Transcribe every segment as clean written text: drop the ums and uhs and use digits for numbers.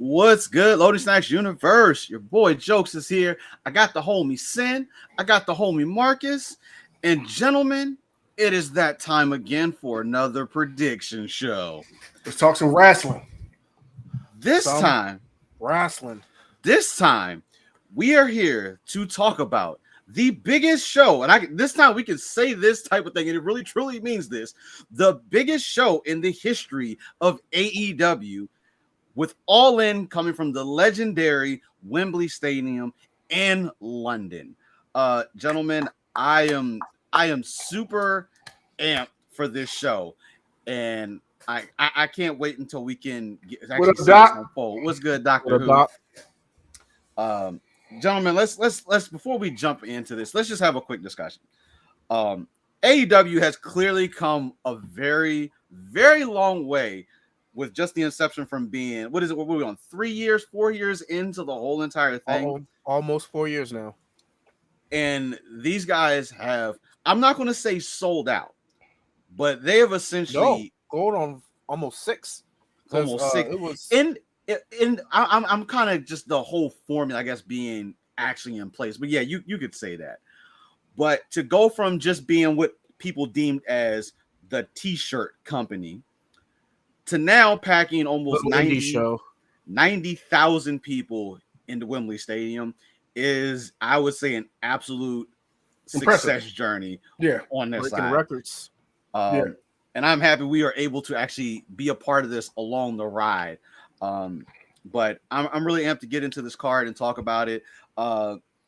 What's good, Loading Snacks Universe? Your boy Jokes is here. I got the homie Sin. I got the homie Marcus. And gentlemen, it is that time again for another prediction show. Let's talk some wrestling. This time, we are here to talk about the biggest show. And this time we can say this type of thing, and it really truly means this. The biggest show in the history of AEW, with All In coming from the legendary Wembley Stadium in London. Gentlemen, I am super amped for this show, and I can't wait until we can actually see this unfold. What's good, Dr. Who? Gentlemen, let's before we jump into this, let's just have a quick discussion. AEW has clearly come a very, very long way with just the inception from being, what are we on, 4 years into the whole entire thing? Almost 4 years now. And these guys have, I'm not going to say sold out, but they have essentially going on almost 6. Almost 6. It was I'm kind of just the whole formula, I guess, being actually in place. But yeah, you could say that. But to go from just being what people deemed as the t-shirt company to now packing almost 90,000 people into Wembley Stadium is, I would say, an absolute success journey on their side. Records. And I'm happy we are able to actually be a part of this along the ride. But I'm really amped to get into this card and talk about it.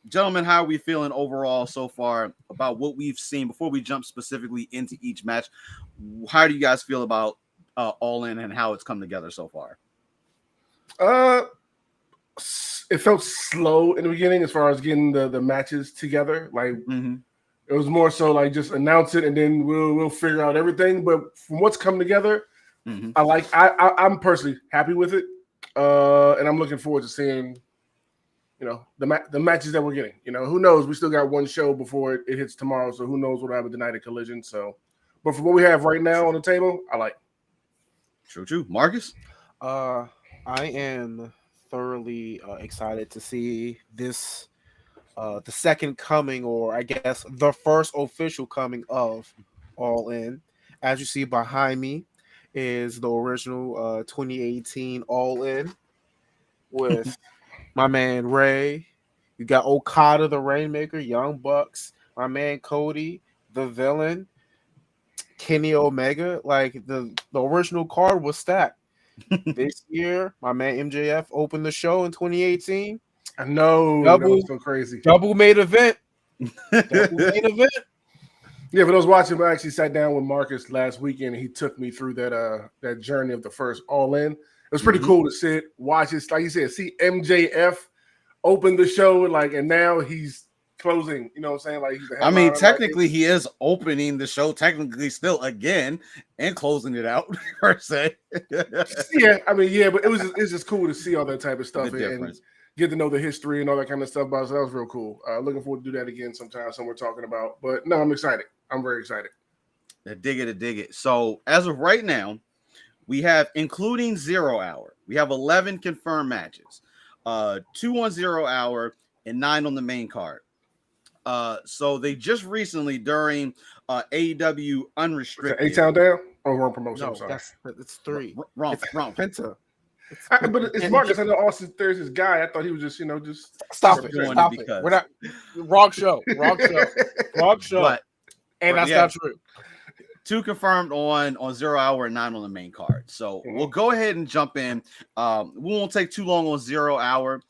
Gentlemen, how are we feeling overall so far about what we've seen before we jump specifically into each match? How do you guys feel about All In and how it's come together so far? It felt slow in the beginning as far as getting the matches together. Like it was more so like just announce it and then we'll figure out everything. But from what's come together, I'm personally happy with it, and I'm looking forward to seeing, the matches that we're getting. Who knows? We still got one show before it hits tomorrow, so who knows what happens tonight at Collision. So, but for what we have right now on the table, I like. True. Marcus? I am thoroughly excited to see this, the second coming, or I guess the first official coming of All In. As you see behind me is the original 2018 All In with my man Ray. You got Okada, the Rainmaker, Young Bucks, my man Cody, the Villain, Kenny Omega. Like the original card was stacked. This year, my man MJF opened the show in 2018. I know, that was so crazy. Double main event. Yeah, for those watching, I actually sat down with Marcus last weekend, and he took me through that journey of the first All In. It was pretty cool to sit, watch it, like you said, see MJF open the show, and now he's closing. You know what I'm saying? Like, I mean, technically, he is opening the show, technically still again, and closing it out per se. But it's just cool to see all that type of stuff and get to know the history and all that kind of stuff. So that was real cool. Looking forward to do that again sometime. We're talking about, but no, I'm excited. I'm very excited. Dig it. So as of right now, we have, including 0 Hour, we have 11 confirmed matches, 2 on 0 Hour and 9 on the main card. So they just recently, during AEW Unrestricted, 8-Town Down. Oh, wrong promotion. No, I'm sorry. It's 3. Wrong. Penta. But it's Marcus. I know Austin Thursday's guy. I thought he was just, stop it. We're not wrong show. And that's not true. 2 confirmed on 0 Hour and 9 on the main card. So we'll go ahead and jump in. We won't take too long on 0 Hour.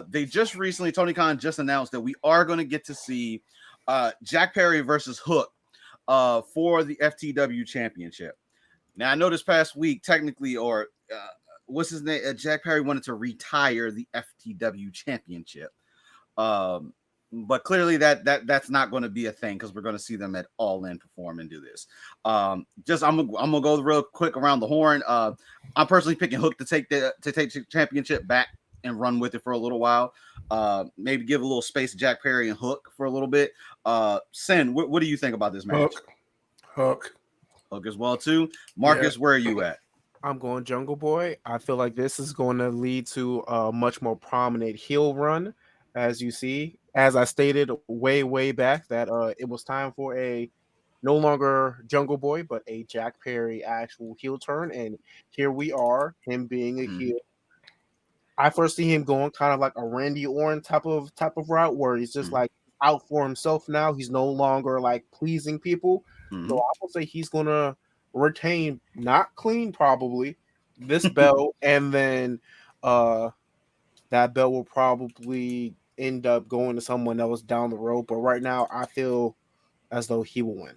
They just recently, Tony Khan just announced that we are going to get to see Jack Perry versus Hook for the FTW Championship. Now, I know this past week, technically, what's his name? Jack Perry wanted to retire the FTW Championship. But clearly that's not going to be a thing, because we're going to see them at All In perform and do this. I'm gonna go real quick around the horn. I'm personally picking Hook to take the championship back and run with it for a little while. Maybe give a little space to Jack Perry and Hook for a little bit. Sin, what do you think about this match? Hook as well too. Marcus, where are you at? I'm going Jungle Boy. I feel like this is going to lead to a much more prominent heel run, as you see. As I stated way back, that it was time for a no longer Jungle Boy, but a Jack Perry actual heel turn, and here we are, him being a heel. I first see him going kind of like a Randy Orton type of route, where he's just like out for himself now. He's no longer like pleasing people. So I will say he's gonna retain, not clean probably, this belt, and then that belt will probably end up going to someone else down the road. But right now, I feel as though he will win.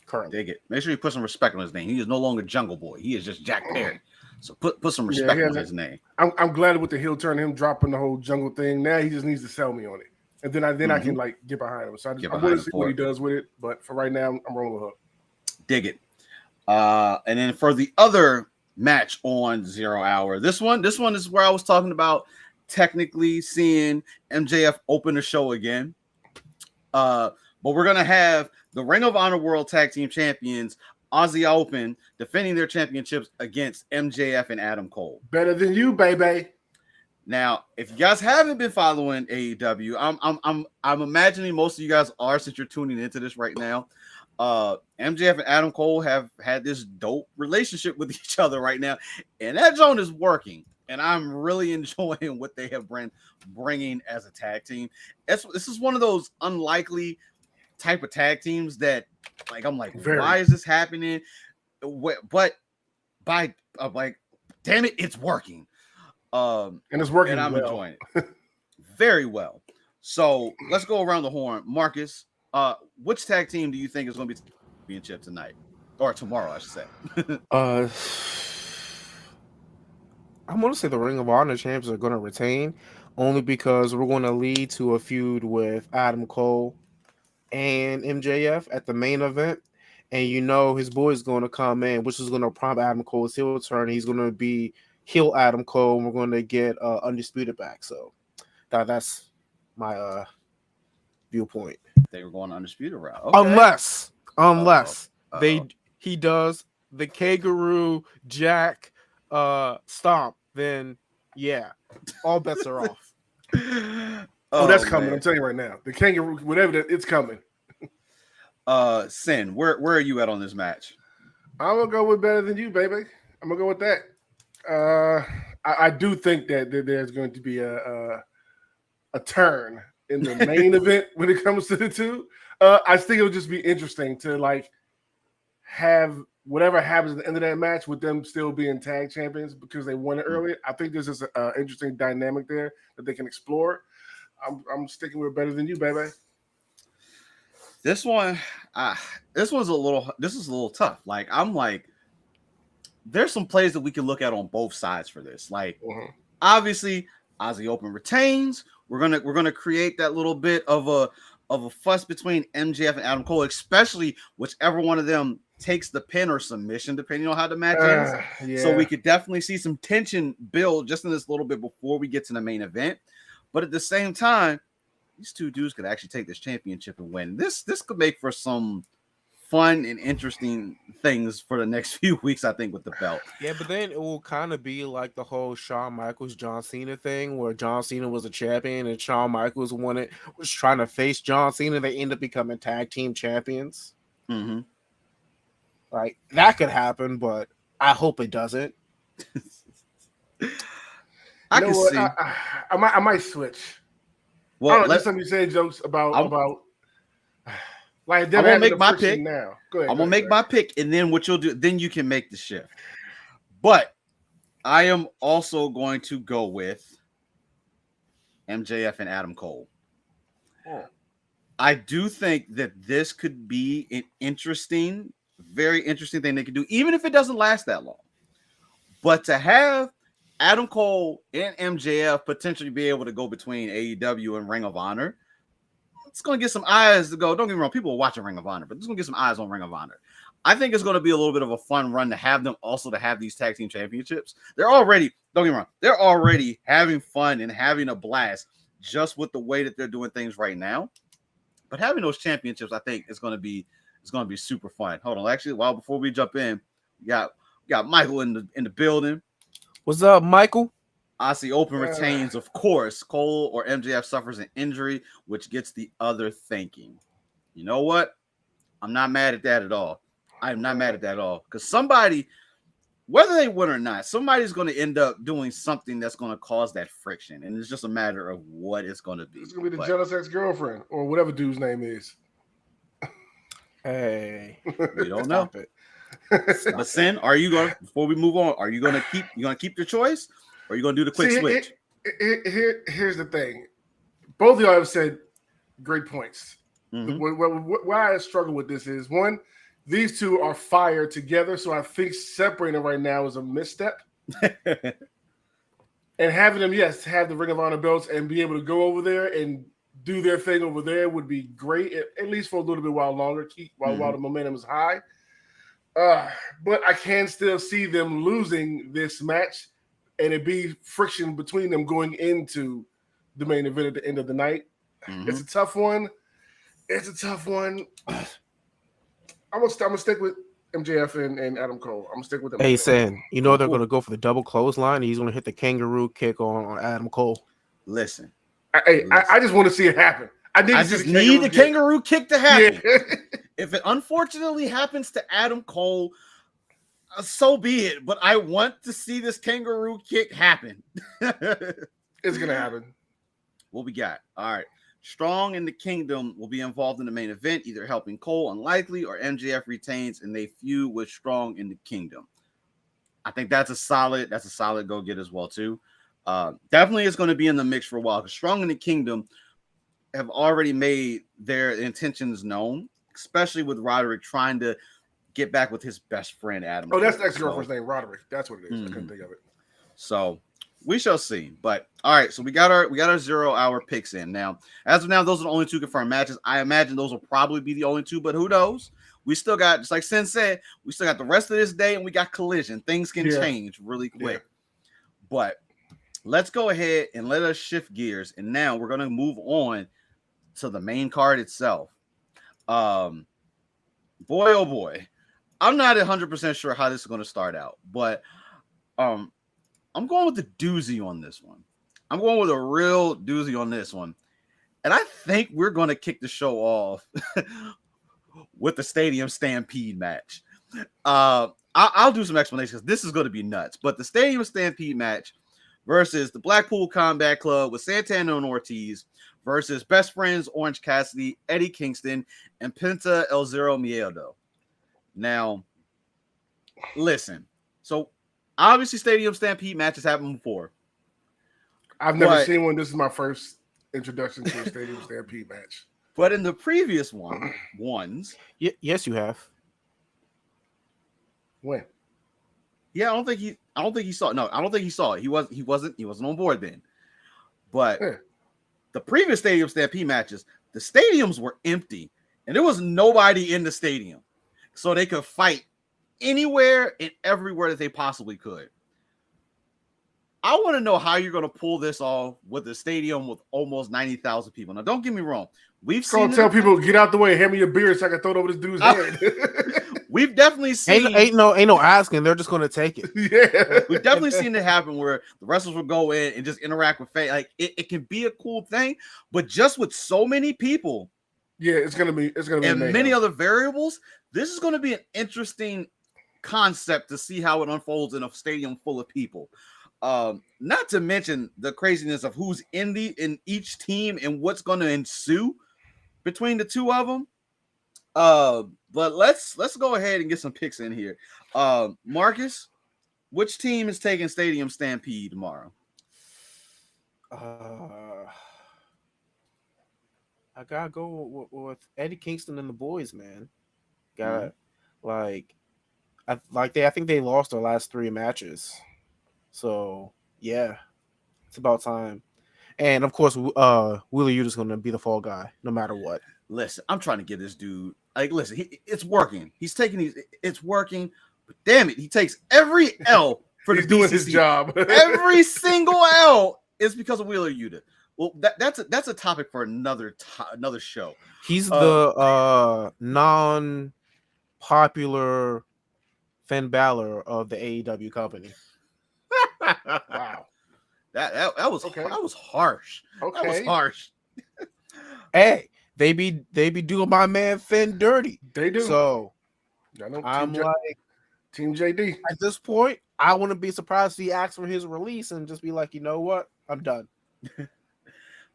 Currently, Dig it. Make sure you put some respect on his name. He is no longer Jungle Boy. He is just Jack Perry. So put some respect on his name. I'm glad with the heel turn, him dropping the whole jungle thing. Now he just needs to sell me on it, and then I can like get behind him. So I want to see what he does with it. But for right now, I'm rolling with Hook. Dig it. And then for the other match on 0 Hour, this one is where I was talking about technically seeing MJF open the show again. But we're gonna have the Ring of Honor World Tag Team Champions Aussie Open defending their championships against MJF and Adam Cole. Better than you, baby. Now, if you guys haven't been following AEW, I'm imagining most of you guys are, since you're tuning into this right now. MJF and Adam Cole have had this dope relationship with each other right now, and that zone is working. And I'm really enjoying what they have bringing as a tag team. This is one of those unlikely type of tag teams that, like, I'm like, why is this happening? But like, damn it, it's working. And it's working, and I'm enjoying it very well. So let's go around the horn. Marcus, which tag team do you think is going to be championship tonight or tomorrow? I should say. I'm going to say the Ring of Honor champs are going to retain, only because we're going to lead to a feud with Adam Cole and MJF at the main event. And you know his boy is going to come in, which is going to prompt Adam Cole's heel turn. He's going to be heel Adam Cole, and we're going to get Undisputed back. So that's my viewpoint. They were going Undisputed route. Okay. Unless he does the kangaroo Jack stomp, then yeah, all bets are off. That's coming. Man. I'm telling you right now. The kangaroo, whatever it's coming. Sin, where are you at on this match? I'm gonna go with better than you, baby. I'm gonna go with that. I do think that there's going to be a turn in the main event when it comes to the two. I think it'll just be interesting to like have whatever happens at the end of that match with them still being tag champions because they won it earlier. I think there's just an interesting dynamic there that they can explore. I'm sticking with better than you, baby. This one, this is a little tough. Like, I'm like, there's some plays that we can look at on both sides for this. Like, obviously, Aussie Open retains. We're gonna create that little bit of a fuss between MJF and Adam Cole, especially whichever one of them takes the pin or submission, depending on how the match ends. Yeah. So we could definitely see some tension build just in this little bit before we get to the main event. But at the same time, these two dudes could actually take this championship and win. This could make for some fun and interesting things for the next few weeks, I think, with the belt. Yeah, but then it will kind of be like the whole Shawn Michaels, John Cena thing, where John Cena was a champion and Shawn Michaels was trying to face John Cena. They end up becoming tag team champions. Mm-hmm. Like, that could happen, but I hope it doesn't. I can see. I might switch. Well, I don't know, just something you say jokes about like I'm gonna make my pick now. I'm gonna make my pick, and then what you'll do, then you can make the shift. But I am also going to go with MJF and Adam Cole. Oh. I do think that this could be an interesting, very interesting thing they could do, even if it doesn't last that long. But to have Adam Cole and MJF potentially be able to go between AEW and Ring of Honor, it's going to get some eyes to go. Don't get me wrong, people are watching Ring of Honor, but it's going to get some eyes on Ring of Honor. I think it's going to be a little bit of a fun run to have them also to have these tag team championships. They're already, don't get me wrong, they're already having fun and having a blast just with the way that they're doing things right now. But having those championships, I think, is going to be super fun. Hold on, actually, before we jump in, we got Got Michael in the building. What's up, Michael? Aussie Open retains, of course. Cole or MJF suffers an injury, which gets the other thinking. You know what? I'm not mad at that at all. I'm not mad at that at all. Because somebody, whether they win or not, somebody's going to end up doing something that's going to cause that friction. And it's just a matter of what it's going to be. It's going to be the jealous ex-girlfriend or whatever dude's name is. Hey. We don't know. But Sin, are you going to, before we move on, are you going to keep your choice? Or are you going to do the quick switch? Here's the thing. Both of y'all have said great points. Mm-hmm. Why I struggle with this is, one, these two are fire together, so I think separating them right now is a misstep. And having them, yes, have the Ring of Honor belts and be able to go over there and do their thing over there would be great, at least for a little bit while longer, while the momentum is high. But I can still see them losing this match and it be friction between them going into the main event at the end of the night. Mm-hmm. It's a tough one. I'm gonna stick with MJF and Adam Cole. I'm gonna stick with them. Hey, Sam, you know they're gonna go for the double clothesline. And he's gonna hit the kangaroo kick on Adam Cole. Listen, I just want to see it happen. I just need the kangaroo kick to happen. Yeah. If it unfortunately happens to Adam Cole, so be it. But I want to see this kangaroo kick happen. It's gonna happen. What we got? All right. Strong in the Kingdom will be involved in the main event, either helping Cole, unlikely, or MJF retains and they feud with Strong in the Kingdom. I think that's a solid go get as well too. Definitely is going to be in the mix for a while because Strong in the Kingdom have already made their intentions known, especially with Roderick trying to get back with his best friend Adam. Oh, that's the ex-girlfriend's name, Roderick. That's what it is. Mm-hmm. I couldn't think of it. So we shall see. But all right, so we got our 0 hour picks in. Now, as of now, those are the only 2 confirmed matches. I imagine those will probably be the only 2, but who knows? We still got, just like Sin said, we still got the rest of this day and we got Collision. Things can change really quick. Yeah. But let's go ahead and let us shift gears. And now we're gonna move on to the main card itself. Boy, oh boy. I'm not 100% sure how this is gonna start out, but I'm going with the doozy on this one. I'm going with a real doozy on this one. And I think we're going to kick the show off with the Stadium Stampede match. I'll do some explanations because this is going to be nuts. But the Stadium Stampede match versus the Blackpool Combat Club with Santana and Ortiz versus Best Friends Orange Cassidy, Eddie Kingston, and Penta El Zero Miedo. Now, listen. So, obviously, Stadium Stampede matches happened before. I've never seen one. This is my first introduction to a Stadium Stampede match. But in the previous ones, yes, you have. When? Yeah, I don't think he saw it. No, I don't think he saw it. He wasn't on board then. But the previous Stadium Stampede matches, the stadiums were empty, and there was nobody in the stadium, so they could fight anywhere and everywhere that they possibly could. I want to know how you're going to pull this off with a stadium with almost 90,000 people. Now, don't get me wrong. We've seen tell people, get out the way, hand me your beer so I can throw it over this dude's head. We've definitely seen ain't no asking. They're just going to take it. Yeah, we've definitely seen it happen where the wrestlers will go in and just interact with fans. Like it can be a cool thing, but just with so many people, it's gonna be and many other variables. This is going to be an interesting concept to see how it unfolds in a stadium full of people. Not to mention the craziness of who's in each team and what's going to ensue between the two of them. But let's go ahead and get some picks in here. Marcus, which team is taking Stadium Stampede tomorrow? I gotta go with Eddie Kingston and the boys, man. I think they lost their last 3 matches. So yeah, it's about time. And of course, Wheeler Yuta's going to be the fall guy no matter what. Listen, I'm trying to get this dude. Like, listen, it's working. He's taking these. It's working. But damn it, he takes every L for He's doing his job. Every single L is because of Wheeler Yuta. Well, that's a topic for another show. He's the non-popular Finn Balor of the AEW company. Wow. That was Okay. that was harsh. That was Okay. harsh. Hey, they be doing my man Finn dirty. They do. So I know I'm like, Team JD. at this point, I wouldn't be surprised if he asks for his release and just be like, you know what, I'm done.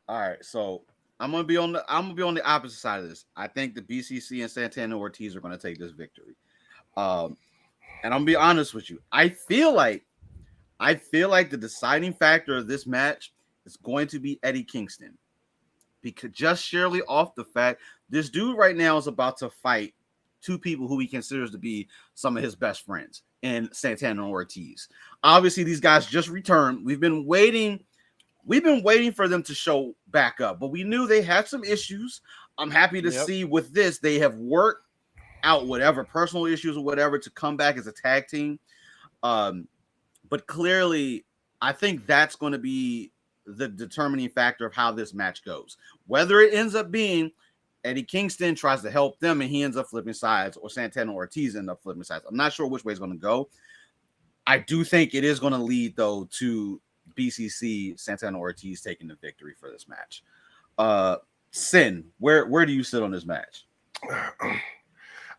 All right, so I'm gonna be on the opposite side of this. I think the BCC and Santana Ortiz are gonna take this victory. And I'm gonna be honest with you. I feel like the deciding factor of this match is going to be Eddie Kingston, because just surely off the fact this dude right now is about to fight two people who he considers to be some of his best friends in Santana and Ortiz. Obviously, these guys just returned. We've been waiting for them to show back up, but we knew they had some issues. I'm happy to see with this, they have worked out whatever personal issues or whatever to come back as a tag team. But clearly, I think that's going to be the determining factor of how this match goes. Whether it ends up being Eddie Kingston tries to help them and he ends up flipping sides, or Santana Ortiz ends up flipping sides. I'm not sure which way it's going to go. I do think it is going to lead, though, to BCC Santana Ortiz taking the victory for this match. Sin, where do you sit on this match?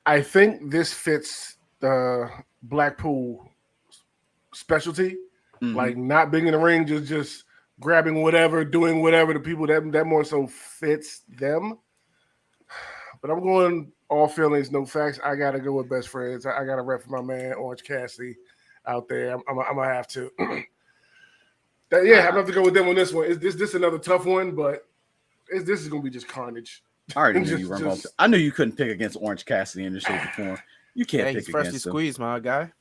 I think this fits the Blackpool specialty, like not being in the ring, just grabbing whatever, doing whatever. The people that more so fits them. But I'm going all feelings, no facts. I gotta go with best friends. I gotta rep for my man Orange Cassidy out there. I'm gonna have to. I'm gonna have to go with them on this one. Is this another tough one? But this is gonna be just carnage. I already knew you were involved. I knew you couldn't pick against Orange Cassidy in the shape or form. You can't pick against him. Freshly squeezed, my guy.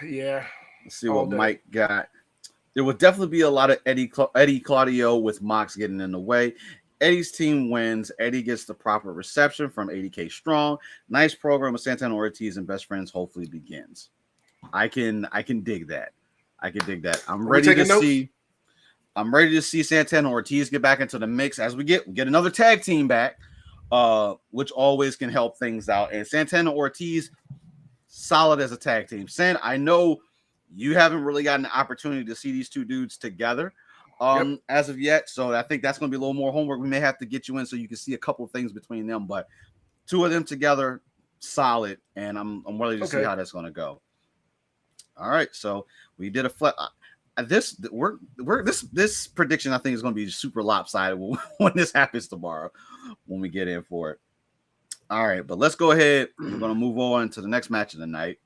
Yeah. Let's see what Mike got. There will definitely be a lot of Eddie Claudio with Mox getting in the way. Eddie's team wins. Eddie gets the proper reception from 80K Strong. Nice program with Santana Ortiz and Best Friends hopefully begins. I can dig that. I'm ready to see Santana Ortiz get back into the mix as we get another tag team back, which always can help things out. And Santana Ortiz, solid as a tag team. San, I know you haven't really gotten the opportunity to see these two dudes together as of yet, so I think that's going to be a little more homework. We may have to get you in so you can see a couple of things between them, but two of them together, solid, and I'm ready to see how that's going to go. All right, so we did this prediction I think is going to be super lopsided when this happens tomorrow when we get in for it. All right, but let's go ahead. We're going to move on to the next match of the night.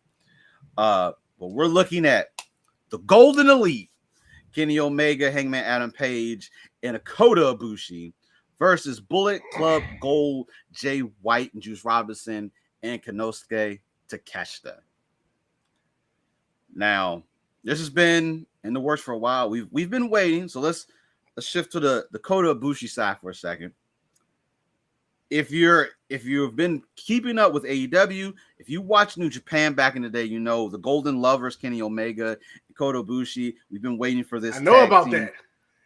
But we're looking at the Golden Elite, Kenny Omega, Hangman Adam Page, and Kota Ibushi versus Bullet Club Gold, Jay White and Juice Robinson, and Konosuke Takeshita. Now, this has been in the works for a while. We've been waiting, so let's shift to the Kota Ibushi side for a second. If you've been keeping up with AEW, if you watch New Japan back in the day, you know the Golden Lovers, Kenny Omega, and Kota Ibushi. We've been waiting for this. I know about team.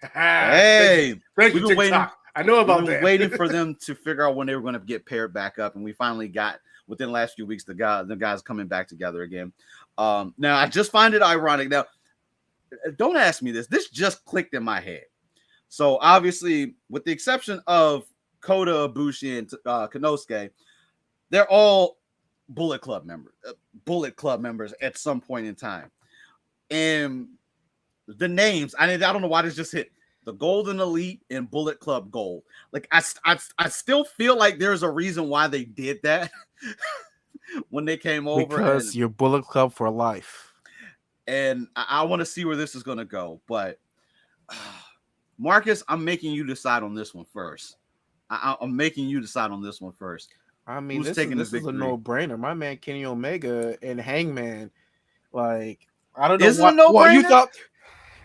that. Hey, thank you, TikTok. Waiting, I know about that. Waiting for them to figure out when they were going to get paired back up, and we finally got within the last few weeks the guys coming back together again. Now I just find it ironic. Now, don't ask me this. This just clicked in my head. So obviously, with the exception of Kota Ibushi and Konosuke, they're all Bullet Club members at some point in time. And the names, I don't know why this just hit. The Golden Elite and Bullet Club Gold. Like I still feel like there's a reason why they did that when they came over. Because you're Bullet Club for life. And I want to see where this is going to go. But Marcus, I'm making you decide on this one first. I'm making you decide on this one first. I mean, this is a no-brainer. My man Kenny Omega and Hangman, like, I don't know what you thought.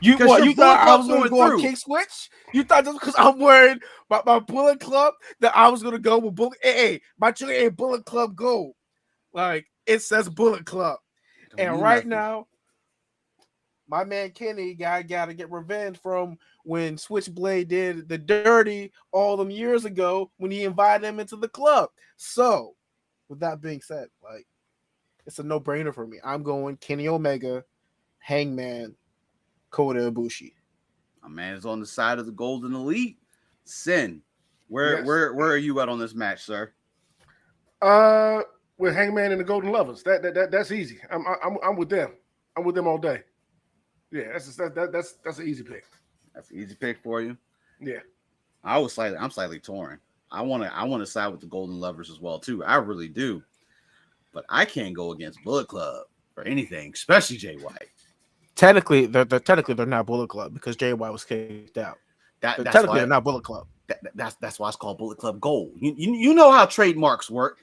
You thought I was going to go on Kick Switch? You thought just because I'm wearing my Bullet Club that I was going to go with Bullet? Hey, my chicken ain't Bullet Club Gold. Like, it says Bullet Club. And right now, my man Kenny got to get revenge from when Switchblade did the dirty all them years ago when he invited him into the club. So, with that being said, like, It's a no-brainer for me. I'm going Kenny Omega, Hangman, Kota Ibushi. My man is on the side of the Golden Elite. Sin, where Yes. where where are you at on this match, sir? With Hangman and the Golden Lovers, that's easy. I'm with them. I'm with them all day. Yeah, that's an easy pick. That's an easy pick for you. Yeah, I'm slightly torn. I want to side with the Golden Lovers as well too. I really do, but I can't go against Bullet Club for anything, especially Jay White. Technically, they're not Bullet Club because Jay White was kicked out. They're not Bullet Club. That's why it's called Bullet Club Gold. You know how trademarks work.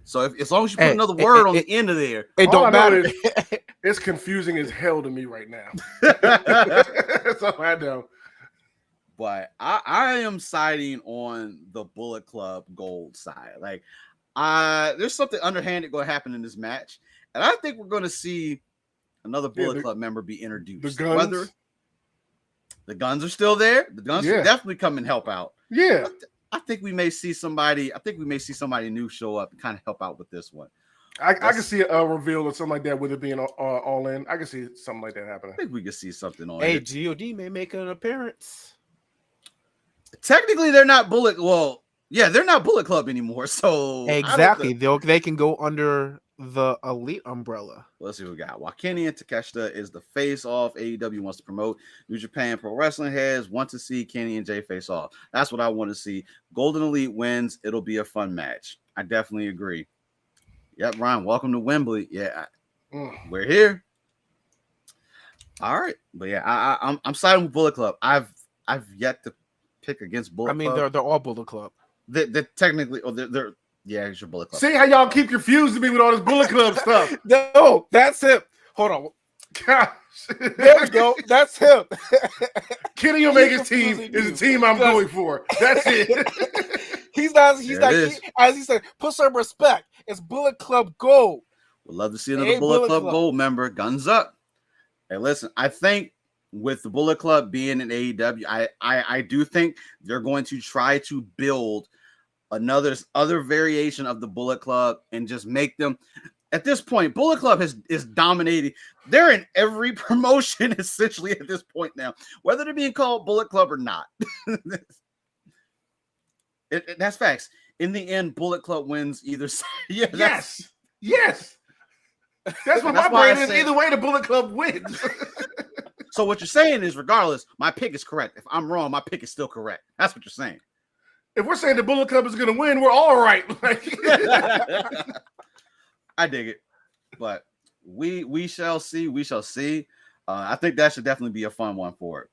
So as long as you put another word on the end of there, it don't matter. It's confusing as hell to me right now. That's all I know. But I am siding on the Bullet Club Gold side. Like, there's something underhanded going to happen in this match, and I think we're going to see another Bullet Club member be introduced. The Guns. Whether the Guns are still there, the Guns can definitely come and help out. Yeah. I think we may see somebody. I think we may see somebody new show up and kind of help out with this one. I can see a reveal or something like that with it being all in. I can see something like that happening. I think we could see something on. Hey, God may make an appearance. Technically, they're not Bullet. Well, yeah, they're not Bullet Club anymore. So exactly, they can go under the Elite umbrella. Let's see what we got. While Kenny and Takeshita is the face off, AEW wants to promote. New Japan Pro Wrestling heads want to see Kenny and Jay face off. That's what I want to see. Golden Elite wins. It'll be a fun match. I definitely agree. Yep, Ryan, welcome to Wembley. Yeah, we're here. All right, but yeah, I'm siding with Bullet Club. I've yet to pick against Bullet Club. I mean, they're all Bullet Club. They're technically, they're yeah, it's your Bullet Club. See how y'all keep confusing me with all this Bullet Club stuff. No, that's him. Hold on. Gosh. There we go. That's him. Kenny Omega's team is the team I'm going for. That's it. He's not, as he said, put some respect. It's Bullet Club Gold. We'd love to see another Bullet Club Gold member. Guns up. Hey, listen, I think with the Bullet Club being in AEW, I do think they're going to try to build other variation of the Bullet Club and just make them. At this point, Bullet Club is dominating. They're in every promotion essentially at this point now, whether they're being called Bullet Club or not. That's facts. In the end, Bullet Club wins either side. Yeah, yes. That's what my brain is. Either way, the Bullet Club wins. So what you're saying is, regardless, my pick is correct. If I'm wrong, my pick is still correct. That's what you're saying. If we're saying the Bullet Club is going to win, we're all right. I dig it, but we shall see. We shall see. I think that should definitely be a fun one for it.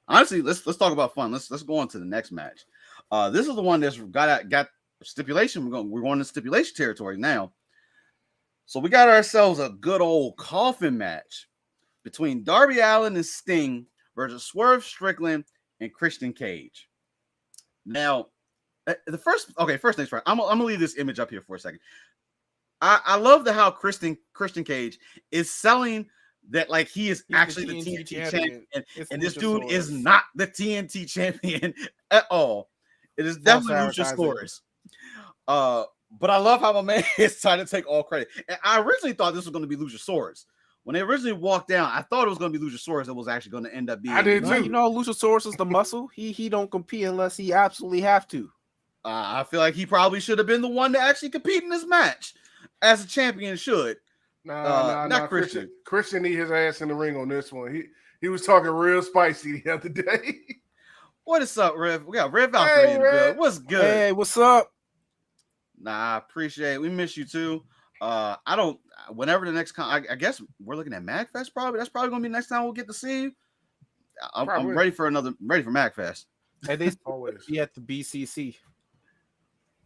Honestly, let's talk about fun. Let's go on to the next match. This is the one that's got stipulation. We're going to stipulation territory now. So we got ourselves a good old coffin match between Darby Allin and Sting versus Swerve Strickland and Christian Cage. Now, first things first. I'm gonna leave this image up here for a second. I love how Christian Cage is selling that like he's actually the TNT champion, and this dude is not the TNT champion at all. It is definitely Luchasaurus. But I love how my man is trying to take all credit. And I originally thought this was going to be Luchasaurus. When they originally walked down, I thought it was going to be Luchasaurus that was actually going to end up being. I did too. You know, Luchasaurus is the muscle. He don't compete unless he absolutely have to. I feel like he probably should have been the one to actually compete in this match, as a champion should. Not Christian. Christian need his ass in the ring on this one. He was talking real spicy the other day. What is up, Rev? We got Rev Valkyrie in the building. What's good? Hey, what's up? Nah, I appreciate it. We miss you too. Whenever the next I guess we're looking at MagFest probably. That's probably gonna be the next time we'll get to see you. I'm ready for MagFest. Hey, they always be at the BCC.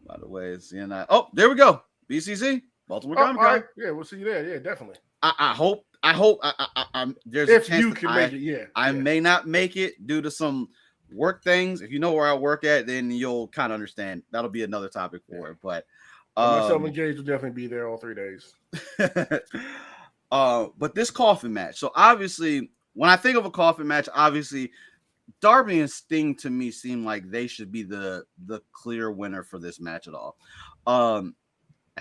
By the way, it's in there we go. BCC, Baltimore Comic Con. Right. Yeah, we'll see you there. Yeah, definitely. I hope there's if a chance you can make it, yeah. I may not make it due to some work things. If you know where I work at, then you'll kind of understand. That'll be another topic for it. But myself and Gage will definitely be there all 3 days. But this coffin match. So obviously, when I think of a coffin match, obviously Darby and Sting to me seem like they should be the clear winner for this match at all.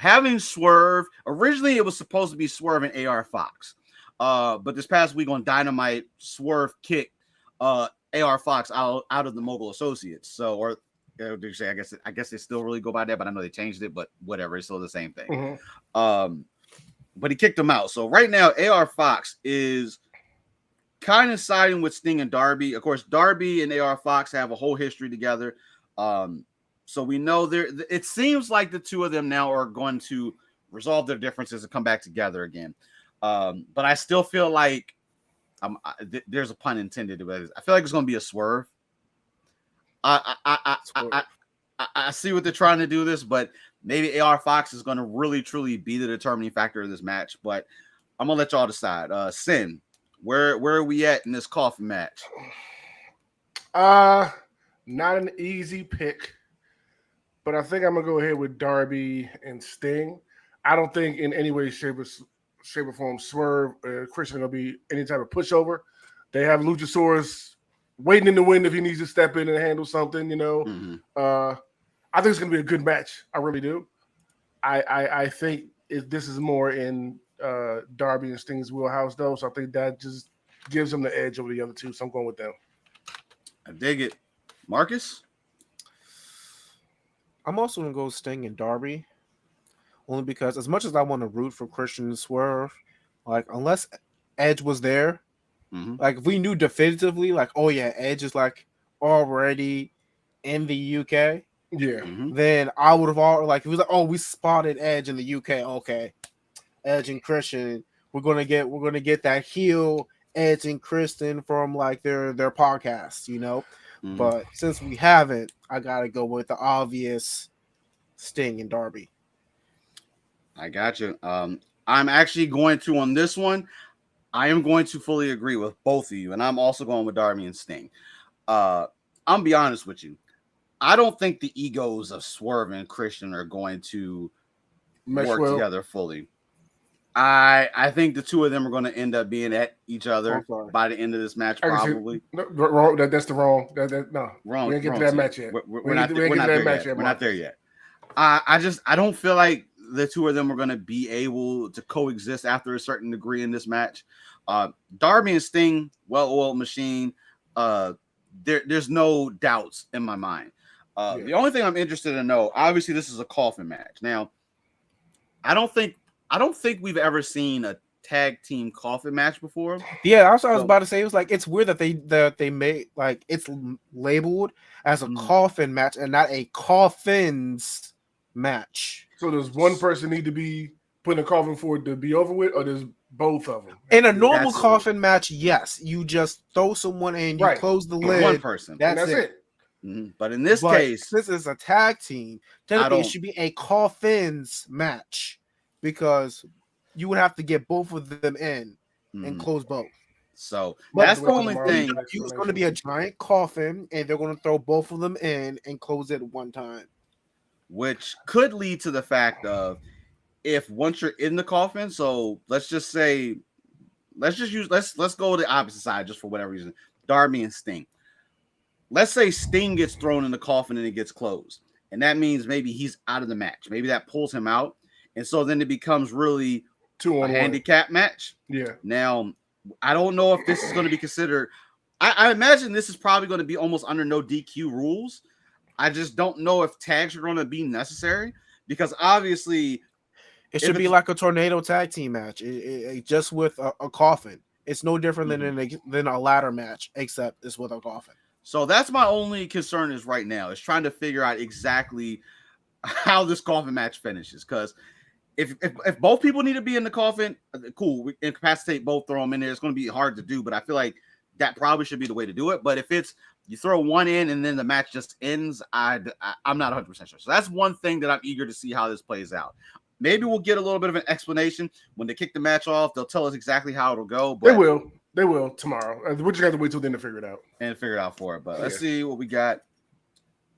having Swerve, originally it was supposed to be Swerve and AR Fox. But this past week on Dynamite, Swerve kicked AR Fox out of the Mogul Associates. So, or did you say? I guess they still really go by that, but I know they changed it. But whatever, it's still the same thing. But he kicked him out. So right now, AR Fox is kind of siding with Sting and Darby. Of course, Darby and AR Fox have a whole history together. So we know it seems like the two of them now are going to resolve their differences and come back together again. But I still feel like there's a pun intended. I feel like it's going to be a swerve. I see what they're trying to do this, but maybe AR Fox is going to really truly be the determining factor of this match. But I'm gonna let y'all decide. Sin, where are we at in this coffin match? Not an easy pick, but I think I'm gonna go ahead with Darby and Sting. I don't think in any way, shape or form, Swerve Christian are gonna be any type of pushover. They have Luchasaurus waiting in the wind if he needs to step in and handle something, I think it's going to be a good match. I really do. I think this is more in Darby and Sting's wheelhouse, though, so I think that just gives them the edge over the other two, so I'm going with them. I dig it. Marcus? I'm also going to go Sting and Darby, only because as much as I want to root for Christian and Swerve, like, unless Edge was there, like, if we knew definitively, like, oh yeah, Edge is like already in the UK, then I would have all like, it was like, oh, we spotted Edge in the UK, okay, Edge and Christian, we're gonna get that heel Edge and Kristen from like their podcast, But since we haven't, I gotta go with the obvious Sting and Darby. I got you. I'm actually going to, on this one, I am going to fully agree with both of you, and I'm also going with Darby and Sting. I'm be honest with you. I don't think the egos of Swerve and Christian are going to work together fully. I think the two of them are going to end up being at each other by the end of this match, probably. Wrong. That's the wrong. No, wrong. We didn't get to that match yet. We're not there yet. I don't feel like the two of them are going to be able to coexist after a certain degree in this match. Darby and Sting, well-oiled machine. There's no doubts in my mind. The only thing I'm interested to know, obviously, this is a coffin match. Now, I don't think we've ever seen a tag team coffin match before. Yeah, that's what I was about to say. It was like, it's weird that they made, like, it's labeled as a coffin match and not a coffins match. So does one person need to be put in a coffin for it to be over with, or does both of them? In a normal coffin match, yes, you just throw someone in, you close the lid. One person. That's it. But in this case, this is a tag team. Technically, it should be a coffins match because you would have to get both of them in and close both. So that's the only thing. It's going to be a giant coffin, and they're going to throw both of them in and close it one time. Which could lead to the fact of, if once you're in the coffin, so let's go to the opposite side just for whatever reason. Darby and Sting. Let's say Sting gets thrown in the coffin and it gets closed. And that means maybe he's out of the match. Maybe that pulls him out. And so then it becomes really a handicap match. Yeah. Now, I don't know if this is going to be considered. I imagine this is probably going to be almost under no DQ rules. I just don't know if tags are going to be necessary because obviously it should be like a tornado tag team match, just with a coffin. It's no different than a ladder match, except it's with a coffin. So that's my only concern is right now is trying to figure out exactly how this coffin match finishes. Because if both people need to be in the coffin, cool, we incapacitate both, throw them in there. It's going to be hard to do, but I feel like that probably should be the way to do it. But if it's you throw one in and then the match just ends, I'm not 100% sure. So that's one thing that I'm eager to see how this plays out. Maybe we'll get a little bit of an explanation when they kick the match off. They'll tell us exactly how it'll go. But They will tomorrow. We just have to wait till then to figure it out. For it. But let's see what we got.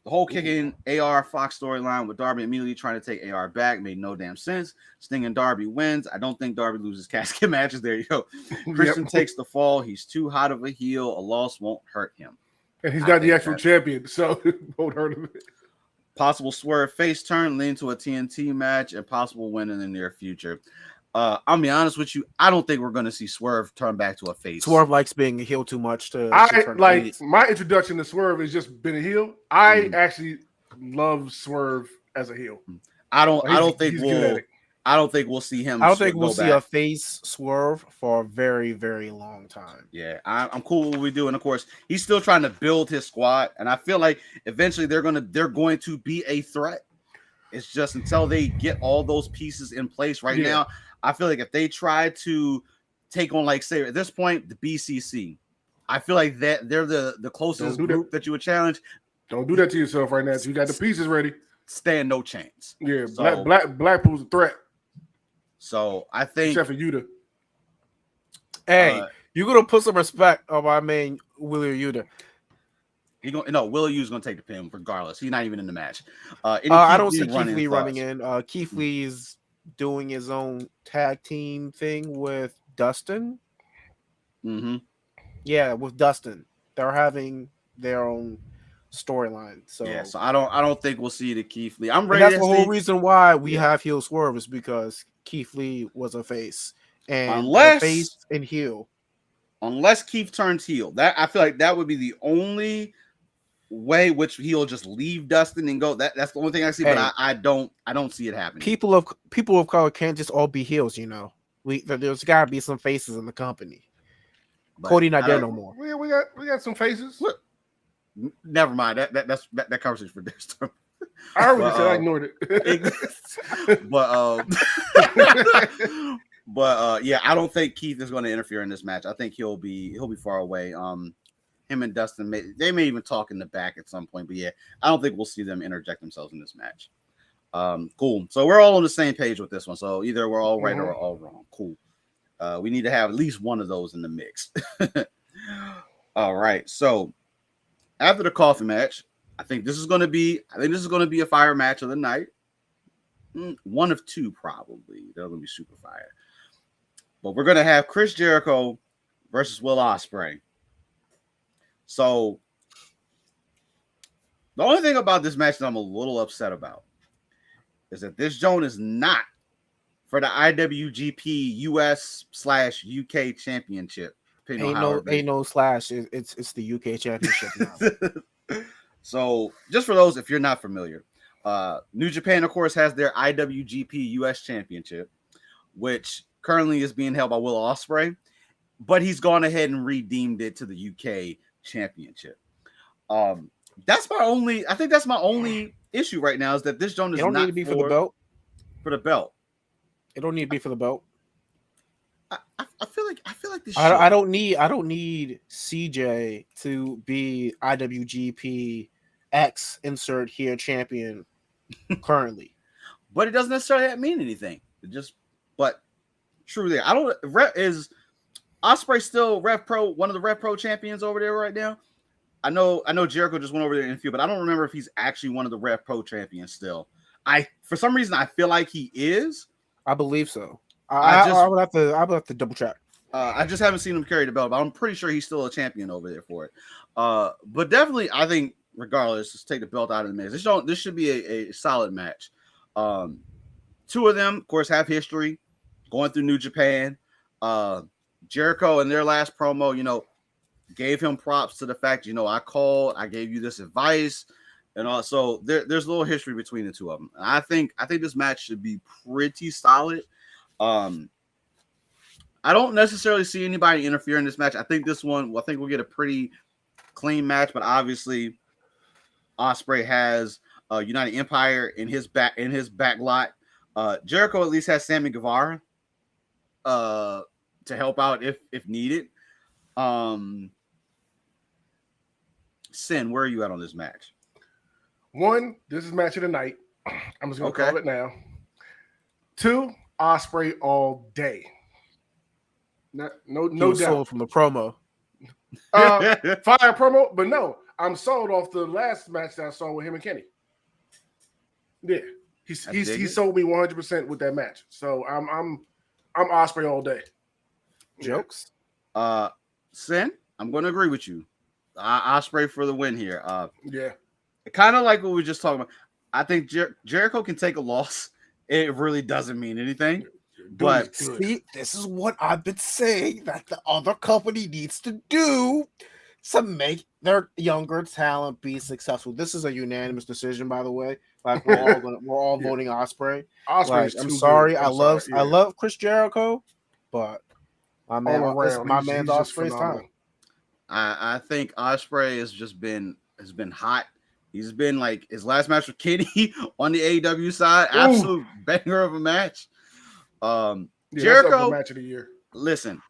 The whole kicking AR Fox storyline with Darby immediately trying to take AR back made no damn sense. Sting and Darby wins. I don't think Darby loses casket matches. There you go. Christian takes the fall. He's too hot of a heel. A loss won't hurt him. And he's not the actual champion, so it won't hurt him. Possible Swerve face turn leading to a TNT match and possible win in the near future. I'll be honest with you. I don't think we're going to see Swerve turn back to a face. Swerve likes being a heel too much to turn like face. My introduction to Swerve has just been a heel. I actually love Swerve as a heel. I don't think we'll see him. I don't think we'll see a face Swerve for a very, very long time. Yeah, I'm cool with what we do, and of course, he's still trying to build his squad, and I feel like eventually they're going to be a threat. It's just until they get all those pieces in place. Right now, I feel like if they try to take on, like, say at this point, the BCC, I feel like that they're the closest group that you would challenge. Don't do that to yourself right now. You got the pieces ready. Stand no chance. Yeah, so, Blackpool's a threat. So I think, except for Yuta. Hey, you gonna put some respect on my man Willie Yuta. Willie U's gonna take the pin regardless. He's not even in the match. I don't see Keith Lee running in. Keith Lee is doing his own tag team thing with Dustin. Mm-hmm. Yeah, with Dustin, they're having their own storyline. So yeah, so I don't think we'll see the Keith Lee. I'm ready. And that's the whole reason why we have heel Swerve is because Keith Lee was a face and face and heel. Unless Keith turns heel, that I feel like that would be the only way which he'll just leave Dustin and go. That's the only thing I see, but I don't see it happening. People of color can't just all be heels, you know. There's got to be some faces in the company. But Cody not there no more. We got some faces. Look. Never mind. That conversation for this time. I already said I ignored it. But yeah, I don't think Keith is going to interfere in this match. I think he'll be far away. Him and Dustin may even talk in the back at some point. But yeah, I don't think we'll see them interject themselves in this match. Cool. So we're all on the same page with this one. So either we're all right or we're all wrong. Cool. We need to have at least one of those in the mix. All right. So after the coffin match, I think this is going to be a fire match of the night. One of two, probably. They're going to be super fire. But we're going to have Chris Jericho versus Will Ospreay. So the only thing about this match that I'm a little upset about is that this joint is not for the IWGP US/UK Championship. Ain't no slash. It's the UK Championship now. So just for those, if you're not familiar, New Japan, of course, has their IWGP US Championship, which currently is being held by Will Ospreay, but he's gone ahead and redeemed it to the UK Championship. That's my only issue right now is that this joint is not need to be for the belt. For the belt, it don't need to be for the belt. I feel like this. I don't need CJ to be IWGP X insert here champion currently, but it doesn't necessarily mean anything. But truly, is Ospreay still Rev Pro, one of the Rev Pro champions over there right now? I know Jericho just went over there in a few, but I don't remember if he's actually one of the Rev Pro champions still. For some reason I feel like he is. I believe so. I would have to double check. I just haven't seen him carry the belt, but I'm pretty sure he's still a champion over there for it. But definitely, I think regardless, just take the belt out of the mix. This should be a solid match. Two of them, of course, have history going through New Japan. Jericho in their last promo, gave him props to the fact, I gave you this advice, and also there's a little history between the two of them. I think this match should be pretty solid. I don't necessarily see anybody interfere in this match. I think we'll get a pretty clean match, but obviously Ospreay has United Empire in his back lot. Jericho at least has Sammy Guevara to help out if needed. Sin, where are you at on this match? One, this is match of the night. I'm just gonna call it now. Two, Ospreay all day. No doubt. Sold from the promo. Fire promo, but no, I'm sold off the last match that I saw with him and Kenny. Yeah, he sold me 100% with that match. So I'm Ospreay all day. Jokes. Sin, I'm going to agree with you. Ospreay for the win here. Yeah, kind of like what we were just talking about. I think Jericho can take a loss. It really doesn't mean anything. But see, this is what I've been saying that the other company needs to do to make their younger talent be successful. This is a unanimous decision, by the way. Like we're all voting Ospreay. Ospreay's I'm too sorry, good. I love Chris Jericho, but my man, all around, my man's he's just Ospreay's phenomenal. time. I think Ospreay has been hot. He's been like his last match with Kenny on the AEW side, absolute banger of a match. Jericho match of the year. Listen,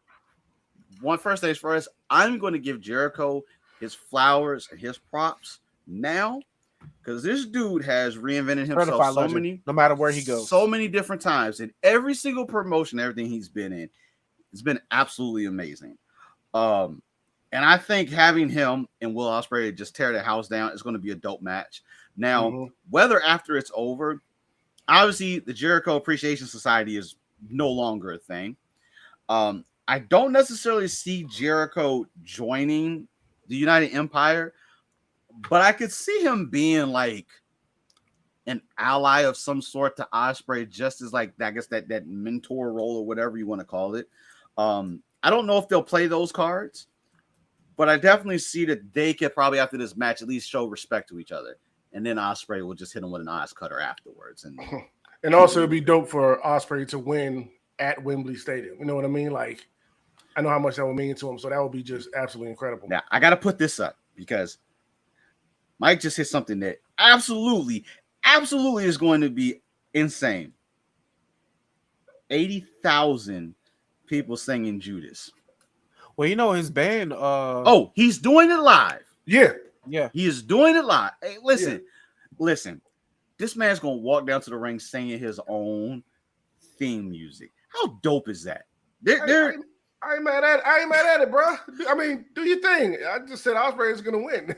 first things first, I'm going to give Jericho his flowers and his props now because this dude has reinvented himself no matter where he goes, so many different times in every single promotion, everything he's been in. It's been absolutely amazing. And I think having him and Will Ospreay just tear the house down is going to be a dope match. Now, whether after it's over, obviously the Jericho Appreciation Society is no longer a thing. I don't necessarily see Jericho joining the United Empire, but I could see him being like an ally of some sort to Ospreay, just as like I guess that mentor role or whatever you want to call it. I don't know if they'll play those cards, but I definitely see that they could probably after this match at least show respect to each other, and then Ospreay will just hit him with an Oz cutter afterwards. And also it'd be dope for Ospreay to win at Wembley Stadium. You know what I mean? Like, I know how much that would mean to him, so that would be just absolutely incredible. Now I got to put this up because Mike just hit something that absolutely is going to be insane. 80,000 people singing Judas. Well, you know his band. He's doing it live. Yeah. He is doing it live. Hey, listen. This man's gonna walk down to the ring singing his own theme music. How dope is that? I ain't mad at it, bro. I mean, do your thing. I just said Ospreay is gonna win.